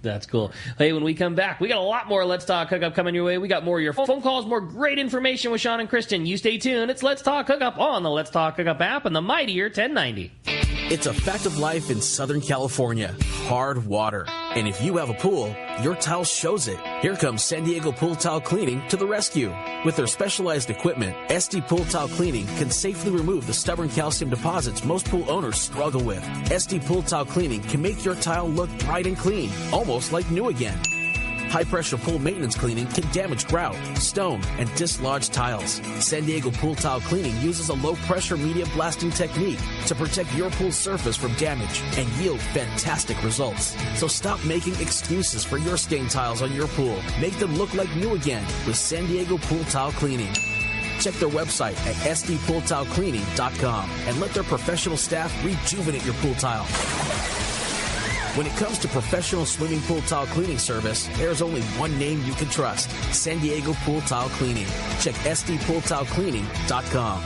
That's cool. Hey, when we come back, we got a lot more Let's Talk Hookup coming your way. We got more of your phone calls, more great information with Sean and Kristen. You stay tuned. It's Let's Talk Hookup on the Let's Talk Hookup app and the mightier 1090. It's a fact of life in Southern California. Hard water. And if you have a pool, your tile shows it. Here comes San Diego Pool Tile Cleaning to the rescue. With their specialized equipment, SD Pool Tile Cleaning can safely remove the stubborn calcium deposits most pool owners struggle with. SD Pool Tile Cleaning can make your tile look bright and clean, almost like new again. High-pressure pool maintenance cleaning can damage grout, stone, and dislodge tiles. San Diego Pool Tile Cleaning uses a low-pressure media blasting technique to protect your pool surface from damage and yield fantastic results. So stop making excuses for your stained tiles on your pool. Make them look like new again with San Diego Pool Tile Cleaning. Check their website at sdpooltilecleaning.com and let their professional staff rejuvenate your pool tile. When it comes to professional swimming pool tile cleaning service, there's only one name you can trust: San Diego Pool Tile Cleaning. Check sdpooltilecleaning.com.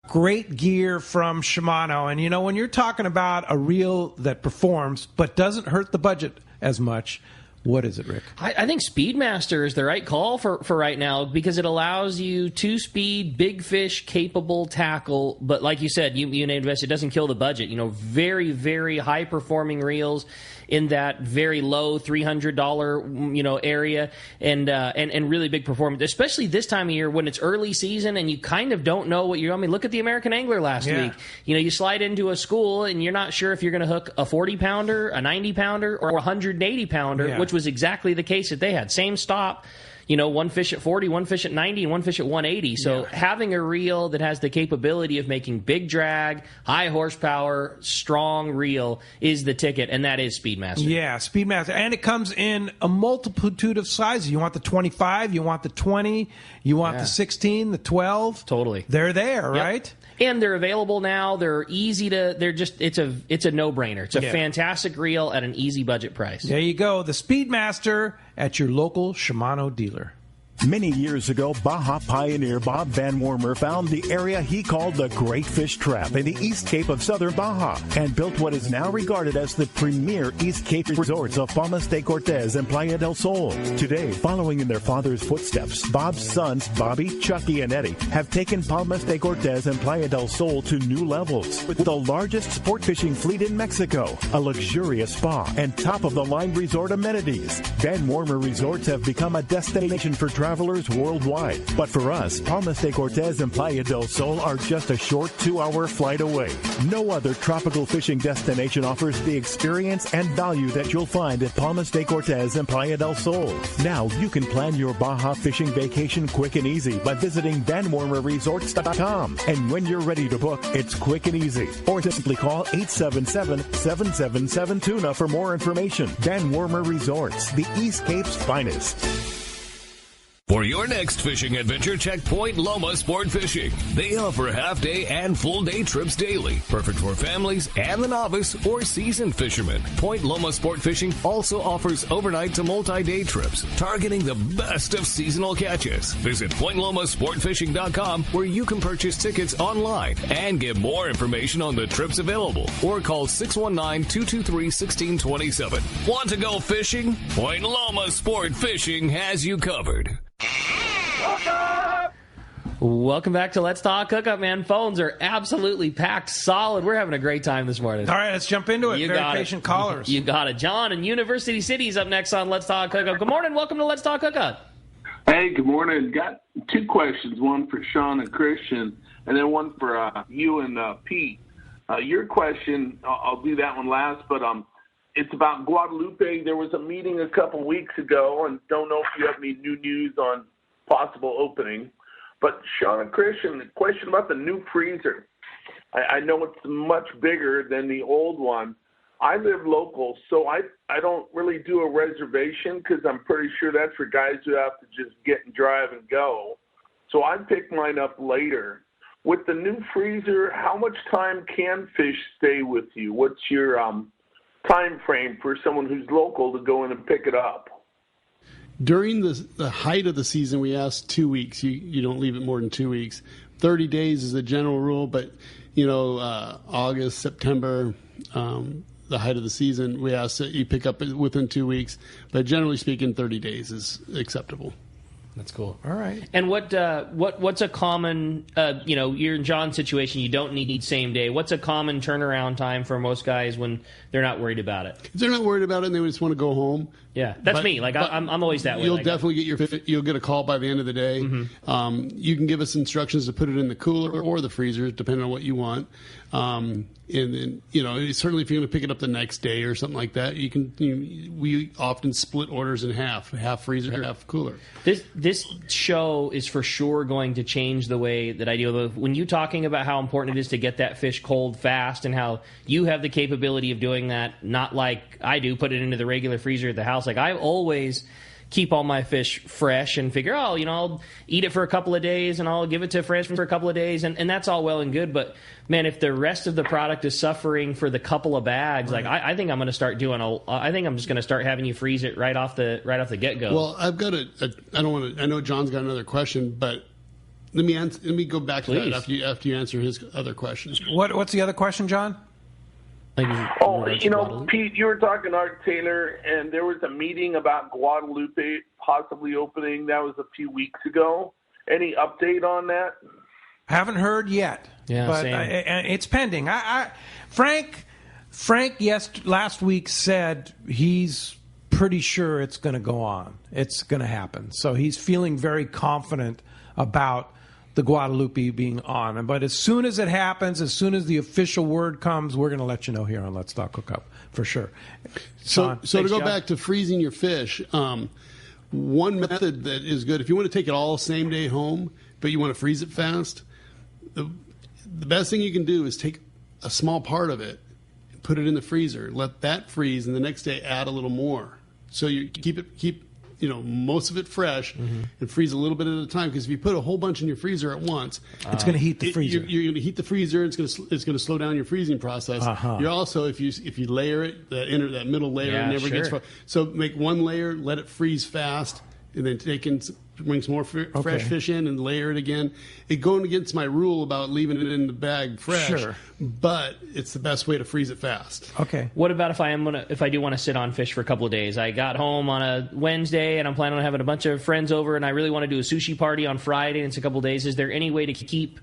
Great gear from Shimano. And, you know, when you're talking about a reel that performs but doesn't hurt the budget as much, what is it, Rick? I think Speedmaster is the right call for right now because it allows you 2-speed, big fish capable tackle. But like you said, you named it, it doesn't kill the budget. You know, very, very high performing reels in that very low $300 area, and really big performance, especially this time of year when it's early season and you kind of don't know what you're. I mean, look at the American Angler last week. You know, you slide into a school and you're not sure if you're going to hook a 40-pounder, a 90-pounder, or a 180-pounder, which was exactly the case that they had. Same stop. You know, one fish at 40, one fish at 90, and one fish at 180. So having a reel that has the capability of making big drag, high horsepower, strong reel is the ticket, and that is Speedmaster. Yeah, Speedmaster. And it comes in a multitude of sizes. You want the 25, you want the 20, you want the 16, the 12. Totally. They're there, right? And they're available now. They're easy to. They're just. It's a no-brainer. It's a fantastic reel at an easy budget price. There you go. The Speedmaster at your local Shimano dealer. Many years ago, Baja pioneer Bob Van Wormer found the area he called the Great Fish Trap in the East Cape of southern Baja and built what is now regarded as the premier East Cape resorts of Palmas de Cortez and Playa del Sol. Today, following in their father's footsteps, Bob's sons, Bobby, Chucky, and Eddie, have taken Palmas de Cortez and Playa del Sol to new levels with the largest sport fishing fleet in Mexico, a luxurious spa, and top-of-the-line resort amenities. Van Wormer Resorts have become a destination for travelers worldwide. But for us, Palmas de Cortez and Playa del Sol are just a short 2-hour flight away. No other tropical fishing destination offers the experience and value that you'll find at Palmas de Cortez and Playa del Sol. Now you can plan your Baja fishing vacation quick and easy by visiting VanWormerResorts.com. And when you're ready to book, it's quick and easy. Or simply call 877-777-TUNA for more information. Van Wormer Resorts, the East Cape's finest. For your next fishing adventure, check Point Loma Sport Fishing. They offer half-day and full-day trips daily, perfect for families and the novice or seasoned fishermen. Point Loma Sport Fishing also offers overnight to multi-day trips, targeting the best of seasonal catches. Visit PointLomaSportFishing.com, where you can purchase tickets online and get more information on the trips available, or call 619-223-1627. Want to go fishing? Point Loma Sport Fishing has you covered. Welcome back to Let's Talk Hookup, man. Phones are absolutely packed solid. We're having a great time this morning. All right, let's jump into it. Very patient callers. You got it. John in University City is up next on Let's Talk Hookup. Good morning. Welcome to Let's Talk Hookup. Hey, good morning. Got two questions, one for Sean and Kristen, and then one for you and Pete. Your question, I'll do that one last, but it's about Guadalupe. There was a meeting a couple weeks ago, and don't know if you have any new news on possible opening. But Sean and Kristen, the question about the new freezer. I know it's much bigger than the old one. I live local, so I don't really do a reservation because I'm pretty sure that's for guys who have to just get and drive and go. So I pick mine up later. With the new freezer, how much time can fish stay with you? What's your time frame for someone who's local to go in and pick it up? During the height of the season, we ask 2 weeks. You don't leave it more than 2 weeks. 30 days is a general rule, but August, September, the height of the season, we ask that you pick up within 2 weeks. But generally speaking, 30 days is acceptable. That's cool. All right. And what's a common, you're in John's situation, you don't need same day. What's a common turnaround time for most guys when they're not worried about it? If they're not worried about it and they just want to go home. Yeah, that's me. I'm always that way. You'll definitely you'll get a call by the end of the day. Mm-hmm. You can give us instructions to put it in the cooler or the freezer, depending on what you want. And then, certainly if you're going to pick it up the next day or something like that, you can. We often split orders in half freezer, half cooler. This show is for sure going to change the way that I deal with. When you're talking about how important it is to get that fish cold fast and how you have the capability of doing that, not like I do, put it into the regular freezer at the house. Like I always keep all my fish fresh and figure, I'll eat it for a couple of days and I'll give it to friends for a couple of days, and that's all well and good. But man, if the rest of the product is suffering for the couple of bags, right. I think I'm going to start I think I'm just going to start having you freeze it right off the get go. Well, I've got I know John's got another question, but let me go back to that after you answer his other questions. What's the other question, John? Pete, you were talking to Art Taylor, and there was a meeting about Guadalupe possibly opening. That was a few weeks ago. Any update on that? Haven't heard yet. Yeah, but it's pending. Frank, last week said he's pretty sure it's going to go on. It's going to happen. So he's feeling very confident about the Guadalupe being on. But as soon as it happens, as soon as the official word comes, we're going to let you know here on Let's Talk Hookup for sure. So to go back to freezing your fish, one method that is good, if you want to take it all same day home, but you want to freeze it fast, the best thing you can do is take a small part of it and put it in the freezer. Let that freeze, and the next day add a little more. So you keep most of it fresh, mm-hmm. and freeze a little bit at a time. Because if you put a whole bunch in your freezer at once, it's going to heat the freezer. You're going to heat the freezer. It's going to slow down your freezing process. Uh-huh. You're also, if you layer it, that middle layer never gets frozen. So make one layer, let it freeze fast, and then bring some more fresh fish in and layer it again. It going against my rule about leaving it in the bag fresh, but it's the best way to freeze it fast. Okay. What about if I do want to sit on fish for a couple of days? I got home on a Wednesday and I'm planning on having a bunch of friends over, and I really want to do a sushi party on Friday, and it's a couple of days. Is there any way to keep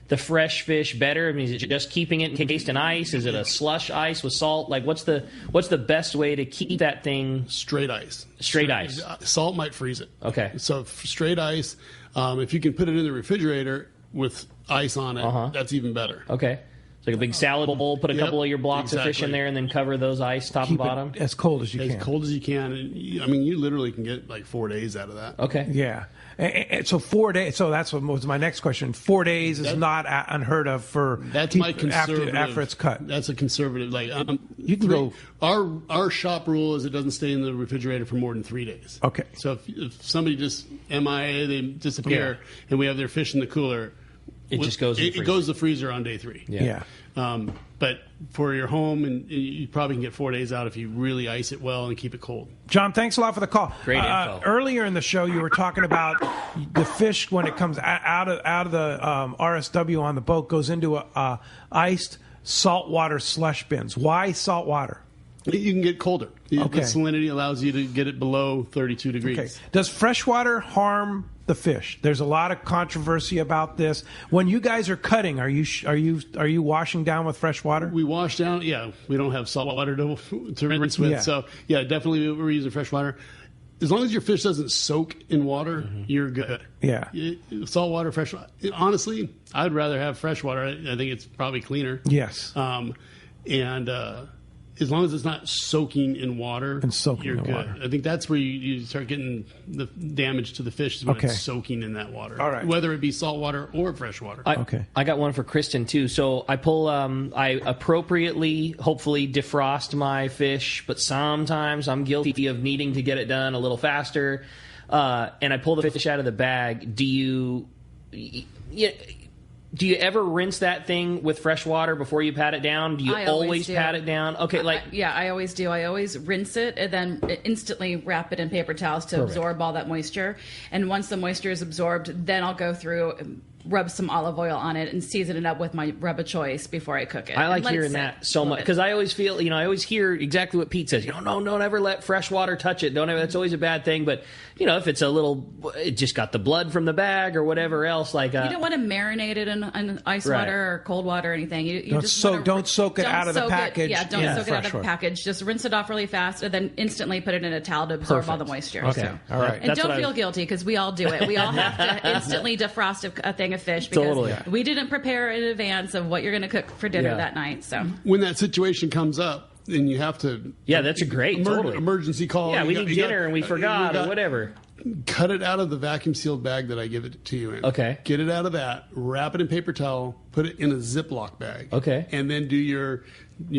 the fresh fish better? I mean, is it just keeping it encased in ice? Is it a slush ice with salt? Like, what's the best way to keep that thing? Straight ice. Straight ice. Salt might freeze it. Okay. So straight ice. If you can put it in the refrigerator with ice on it, that's even better. Okay. It's like a big salad bowl. Put a couple of your blocks of fish in there, and then cover those ice top and bottom. As cold as you can. As cold as you can. And, I mean, you literally can get like 4 days out of that. Okay. Yeah. And so 4 days. So that's what was my next question. 4 days is not unheard of for. That's my conservative. After it's cut. That's a conservative. Like you can go. Our shop rule is it doesn't stay in the refrigerator for more than 3 days. Okay. So if somebody just MIA, they disappear, and we have their fish in the cooler. It just goes in the freezer. It goes to the freezer on day 3. Yeah. But for your home, and you probably can get 4 days out if you really ice it well and keep it cold. John, thanks a lot for the call. Great info. Earlier in the show, you were talking about the fish when it comes out of the RSW on the boat goes into iced saltwater slush bins. Why saltwater? You can get colder. Okay. The salinity allows you to get it below 32 degrees. Okay. Does freshwater harm the fish? There's a lot of controversy about this. When you guys are cutting, are you washing down with fresh water? We wash down. Yeah, we don't have salt water to rinse with. Yeah. So yeah, definitely we're using fresh water. As long as your fish doesn't soak in water, you're good. Yeah. Salt water, fresh water. Honestly, I'd rather have fresh water. I think it's probably cleaner. Yes. As long as it's not soaking in water, you're good. Water. I think that's where you start getting the damage to the fish is when it's soaking in that water. All right. Whether it be salt water or fresh water. I got one for Kristen, too. So I pull, I appropriately, hopefully, defrost my fish, but sometimes I'm guilty of needing to get it done a little faster. And I pull the fish out of the bag. Do you ever rinse that thing with fresh water before you pat it down? Do you always pat it down? Okay, I always do. I always rinse it and then instantly wrap it in paper towels to absorb all that moisture. And once the moisture is absorbed, then I'll go through, rub some olive oil on it and season it up with my rub of choice before I cook it. I like hearing that so much because I always feel, I always hear exactly what Pete says. Don't ever let fresh water touch it. That's always a bad thing. But if it's it just got the blood from the bag or whatever else, you don't want to marinate it in ice water or cold water or anything. You don't soak it out of the package. Don't soak it out of the package. Just rinse it off really fast and then instantly put it in a towel to absorb all the moisture. Okay, all right. And don't feel guilty because we all do it. We all have to instantly defrost a thing of fish because we didn't prepare in advance of what you're going to cook for dinner that night. So when that situation comes up, and you have to... Yeah, that's a great emergency call. Yeah, we need dinner and we forgot or whatever. Cut it out of the vacuum-sealed bag that I give it to you in. Okay. Get it out of that, wrap it in paper towel, put it in a Ziploc bag. Okay. And then do your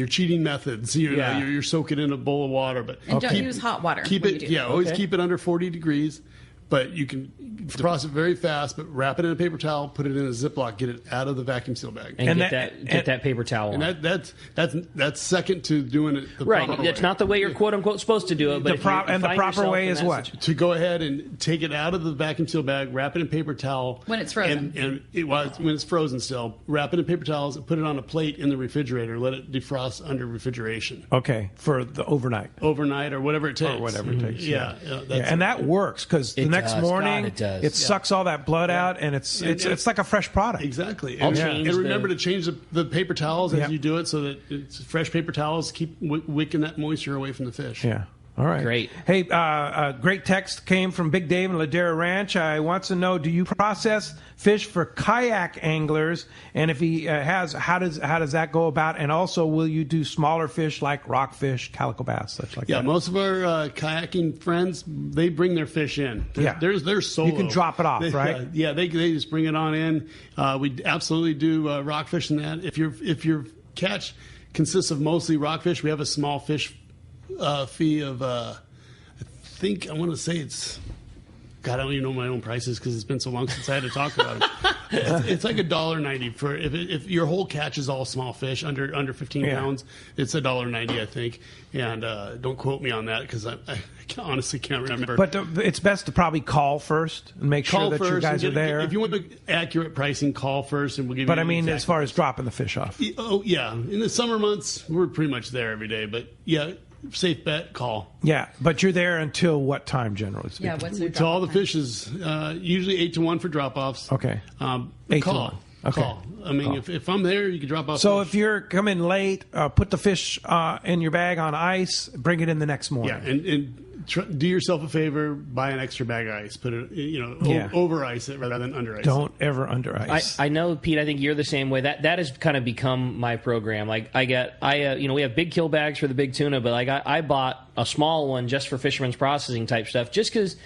cheating methods. You're soaking in a bowl of water. And don't use hot water. Keep it, always keep it under 40 degrees. But you can defrost it very fast, but wrap it in a paper towel, put it in a Ziploc, get it out of the vacuum seal bag, and get that paper towel. And that's second to doing it the proper way. It's not the way you're quote unquote supposed to do it. But the proper way is what? To go ahead and take it out of the vacuum seal bag, wrap it in paper towel when it's frozen, when it's frozen still, wrap it in paper towels and put it on a plate in the refrigerator. Let it defrost under refrigeration. Okay, for the overnight or whatever it takes. Yeah, and that works because the next morning it sucks all that blood out, and it's like a fresh product. Exactly. And remember to change the paper towels as you do it, so that it's fresh paper towels keep wicking that moisture away from the fish. Yeah. All right. Great. Hey, great text came from Big Dave in Ladera Ranch. I wants to know: do you process fish for kayak anglers? And if he has, how does that go about? And also, will you do smaller fish like rockfish, calico bass, such like that? Yeah, most of our kayaking friends, they bring their fish in. They're solo. You can drop it off, right? They just bring it on in. We absolutely do rockfish in that. If your catch consists of mostly rockfish, we have a small fish fee of I want to say it's God, I don't even know my own prices because it's been so long since I had to talk about it. It's like $1.90 for if your whole catch is all small fish under 15 pounds. It's $1.90, I think. And don't quote me on that because I honestly can't remember. But it's best to probably call first and make sure that you guys are there. If you want the accurate pricing, call first, and we'll give you. But I mean, as far as dropping the fish off. Oh yeah, in the summer months we're pretty much there every day. But yeah. Safe bet, call. Yeah, but you're there until what time generally speaking? Yeah, what's your drop-off all the time? Fish is usually 8 to 1 for drop-offs. Okay. 8 to 1. Okay. Call. I mean, if I'm there, you can drop off. So fish. if you're coming late, put the fish in your bag on ice, bring it in the next morning. Yeah, and do yourself a favor, buy an extra bag of ice. Put it, over ice it rather than under ice. Don't ever under ice. I know, Pete. I think you're the same way. That has kind of become my program. Like we have big kill bags for the big tuna, but like I bought a small one just for fisherman's processing type stuff, just because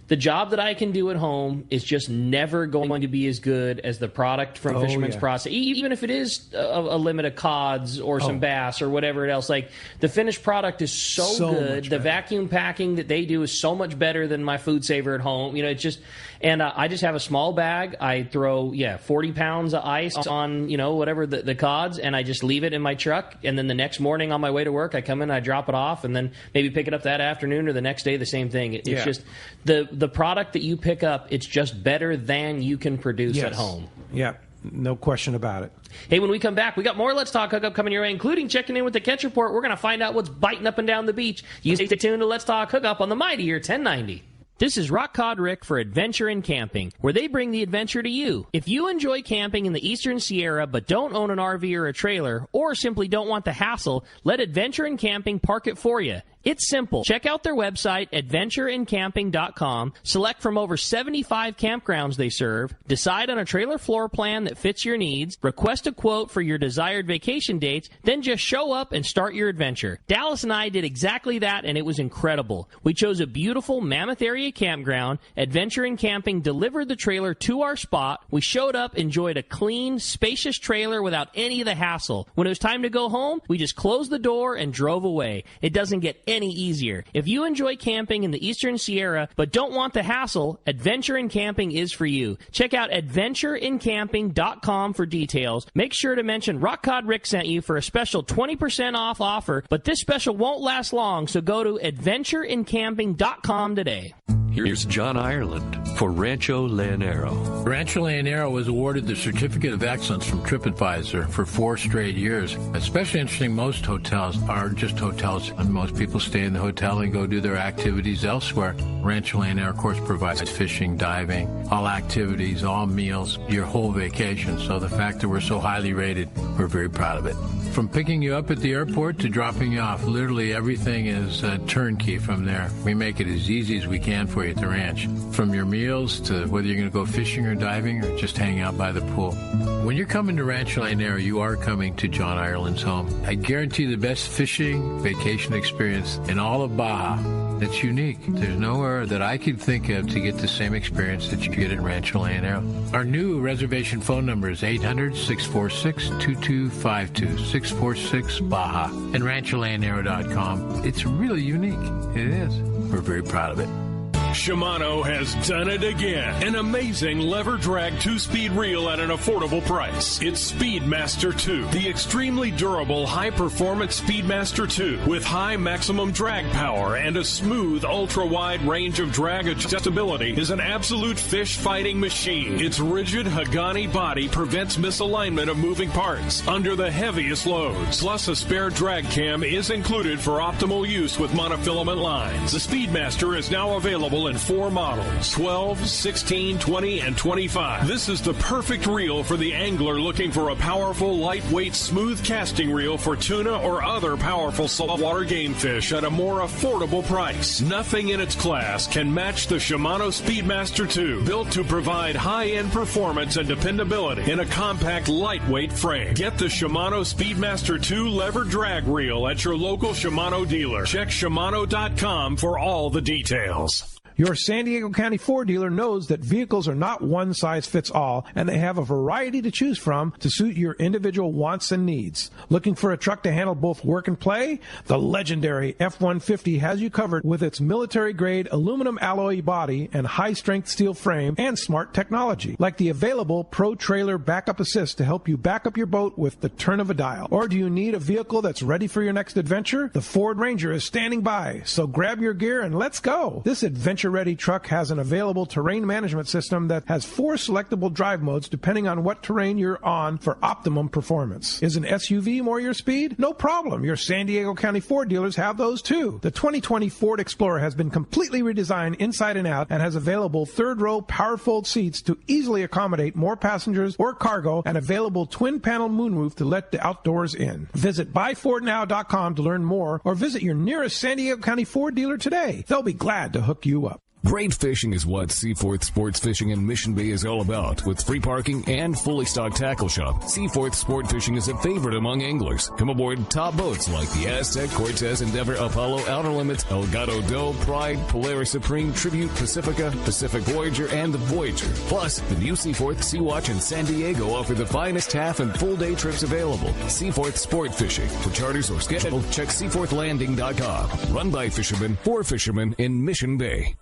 the job that I can do at home is just never going to be as good as the product from Fisherman's Process. Even if it is a limit of cods or some bass or whatever else. Like, the finished product is so good. The vacuum packing that they do is so much better than my food saver at home. It's just... And I just have a small bag. I throw, 40 pounds of ice on, whatever the cods, and I just leave it in my truck. And then the next morning on my way to work, I come in, I drop it off, and then maybe pick it up that afternoon or the next day, the same thing. It's just the product that you pick up, it's just better than you can produce at home. Yeah, no question about it. Hey, when we come back, we got more Let's Talk Hookup coming your way, including checking in with the Catch Report. We're going to find out what's biting up and down the beach. You stay tuned to Let's Talk Hookup on the Mightier 1090. This is Rock Cod Rick for Adventure in Camping, where they bring the adventure to you. If you enjoy camping in the Eastern Sierra but don't own an RV or a trailer, or simply don't want the hassle, let Adventure in Camping park it for you. It's simple. Check out their website, adventureincamping.com, select from over 75 campgrounds they serve, decide on a trailer floor plan that fits your needs, request a quote for your desired vacation dates, then just show up and start your adventure. Dallas and I did exactly that, and it was incredible. We chose a beautiful Mammoth Area campground. Adventure in Camping delivered the trailer to our spot. We showed up, enjoyed a clean, spacious trailer without any of the hassle. When it was time to go home, we just closed the door and drove away. It doesn't get any easier. If you enjoy camping in the Eastern Sierra but don't want the hassle, Adventure in Camping is for you. Check out adventureincamping.com for details. Make sure to mention Rock Cod Rick sent you for a special 20% off offer, but this special won't last long, so go to adventureincamping.com today. Here's John Ireland for Rancho Leonero. Rancho Leonero was awarded the Certificate of Excellence from TripAdvisor for 4 straight years. Especially interesting, most hotels are just hotels, and most people stay in the hotel and go do their activities elsewhere. Rancho Leonero, of course, provides fishing, diving, all activities, all meals, your whole vacation. So the fact that we're so highly rated, we're very proud of it. From picking you up at the airport to dropping you off, literally everything is turnkey from there. We make it as easy as we can for you at the ranch. From your meals to whether you're going to go fishing or diving or just hang out by the pool. When you're coming to Rancho Leonero, you are coming to John Ireland's home. I guarantee the best fishing vacation experience in all of Baja. That's unique. There's nowhere that I could think of to get the same experience that you get at Rancho Leonero. Our new reservation phone number is 800-646-2252, 646-BAJA, and rancholeonero.com. It's really unique. It is. We're very proud of it. Shimano has done it again. An amazing lever drag 2-speed reel at an affordable price. It's Speedmaster 2, the extremely durable high-performance Speedmaster 2 with high maximum drag power and a smooth ultra-wide range of drag adjustability is an absolute fish-fighting machine. Its rigid Hagani body prevents misalignment of moving parts under the heaviest loads. Plus, a spare drag cam is included for optimal use with monofilament lines. The Speedmaster is now available in 4 models, 12, 16, 20, and 25. This is the perfect reel for the angler looking for a powerful, lightweight, smooth casting reel for tuna or other powerful saltwater game fish at a more affordable price. Nothing in its class can match the Shimano Speedmaster 2, built to provide high-end performance and dependability in a compact, lightweight frame. Get the Shimano Speedmaster 2 lever drag reel at your local Shimano dealer. Check Shimano.com for all the details. Your San Diego County Ford dealer knows that vehicles are not one size fits all, and they have a variety to choose from to suit your individual wants and needs. Looking for a truck to handle both work and play? The legendary F-150 has you covered with its military-grade aluminum alloy body and high-strength steel frame and smart technology, like the available Pro Trailer Backup Assist to help you back up your boat with the turn of a dial. Or do you need a vehicle that's ready for your next adventure? The Ford Ranger is standing by, so grab your gear and let's go. This adventure-ready truck has an available terrain management system that has 4 selectable drive modes depending on what terrain you're on for optimum performance. Is an SUV more your speed? No problem. Your San Diego County Ford dealers have those too. The 2020 Ford Explorer has been completely redesigned inside and out and has available third-row power-fold seats to easily accommodate more passengers or cargo and available twin-panel moonroof to let the outdoors in. Visit buyfordnow.com to learn more or visit your nearest San Diego County Ford dealer today. They'll be glad to hook you up. Great fishing is what Seaforth Sports Fishing in Mission Bay is all about. With free parking and fully stocked tackle shop, Seaforth Sport Fishing is a favorite among anglers. Come aboard top boats like the Aztec, Cortez, Endeavor, Apollo, Outer Limits, Elgato Doe, Pride, Polaris Supreme, Tribute, Pacifica, Pacific Voyager, and the Voyager. Plus, the new Seaforth, Sea-Watch, and San Diego offer the finest half and full day trips available. Seaforth Sport Fishing. For charters or schedule, check seaforthlanding.com. Run by fishermen, for fishermen in Mission Bay.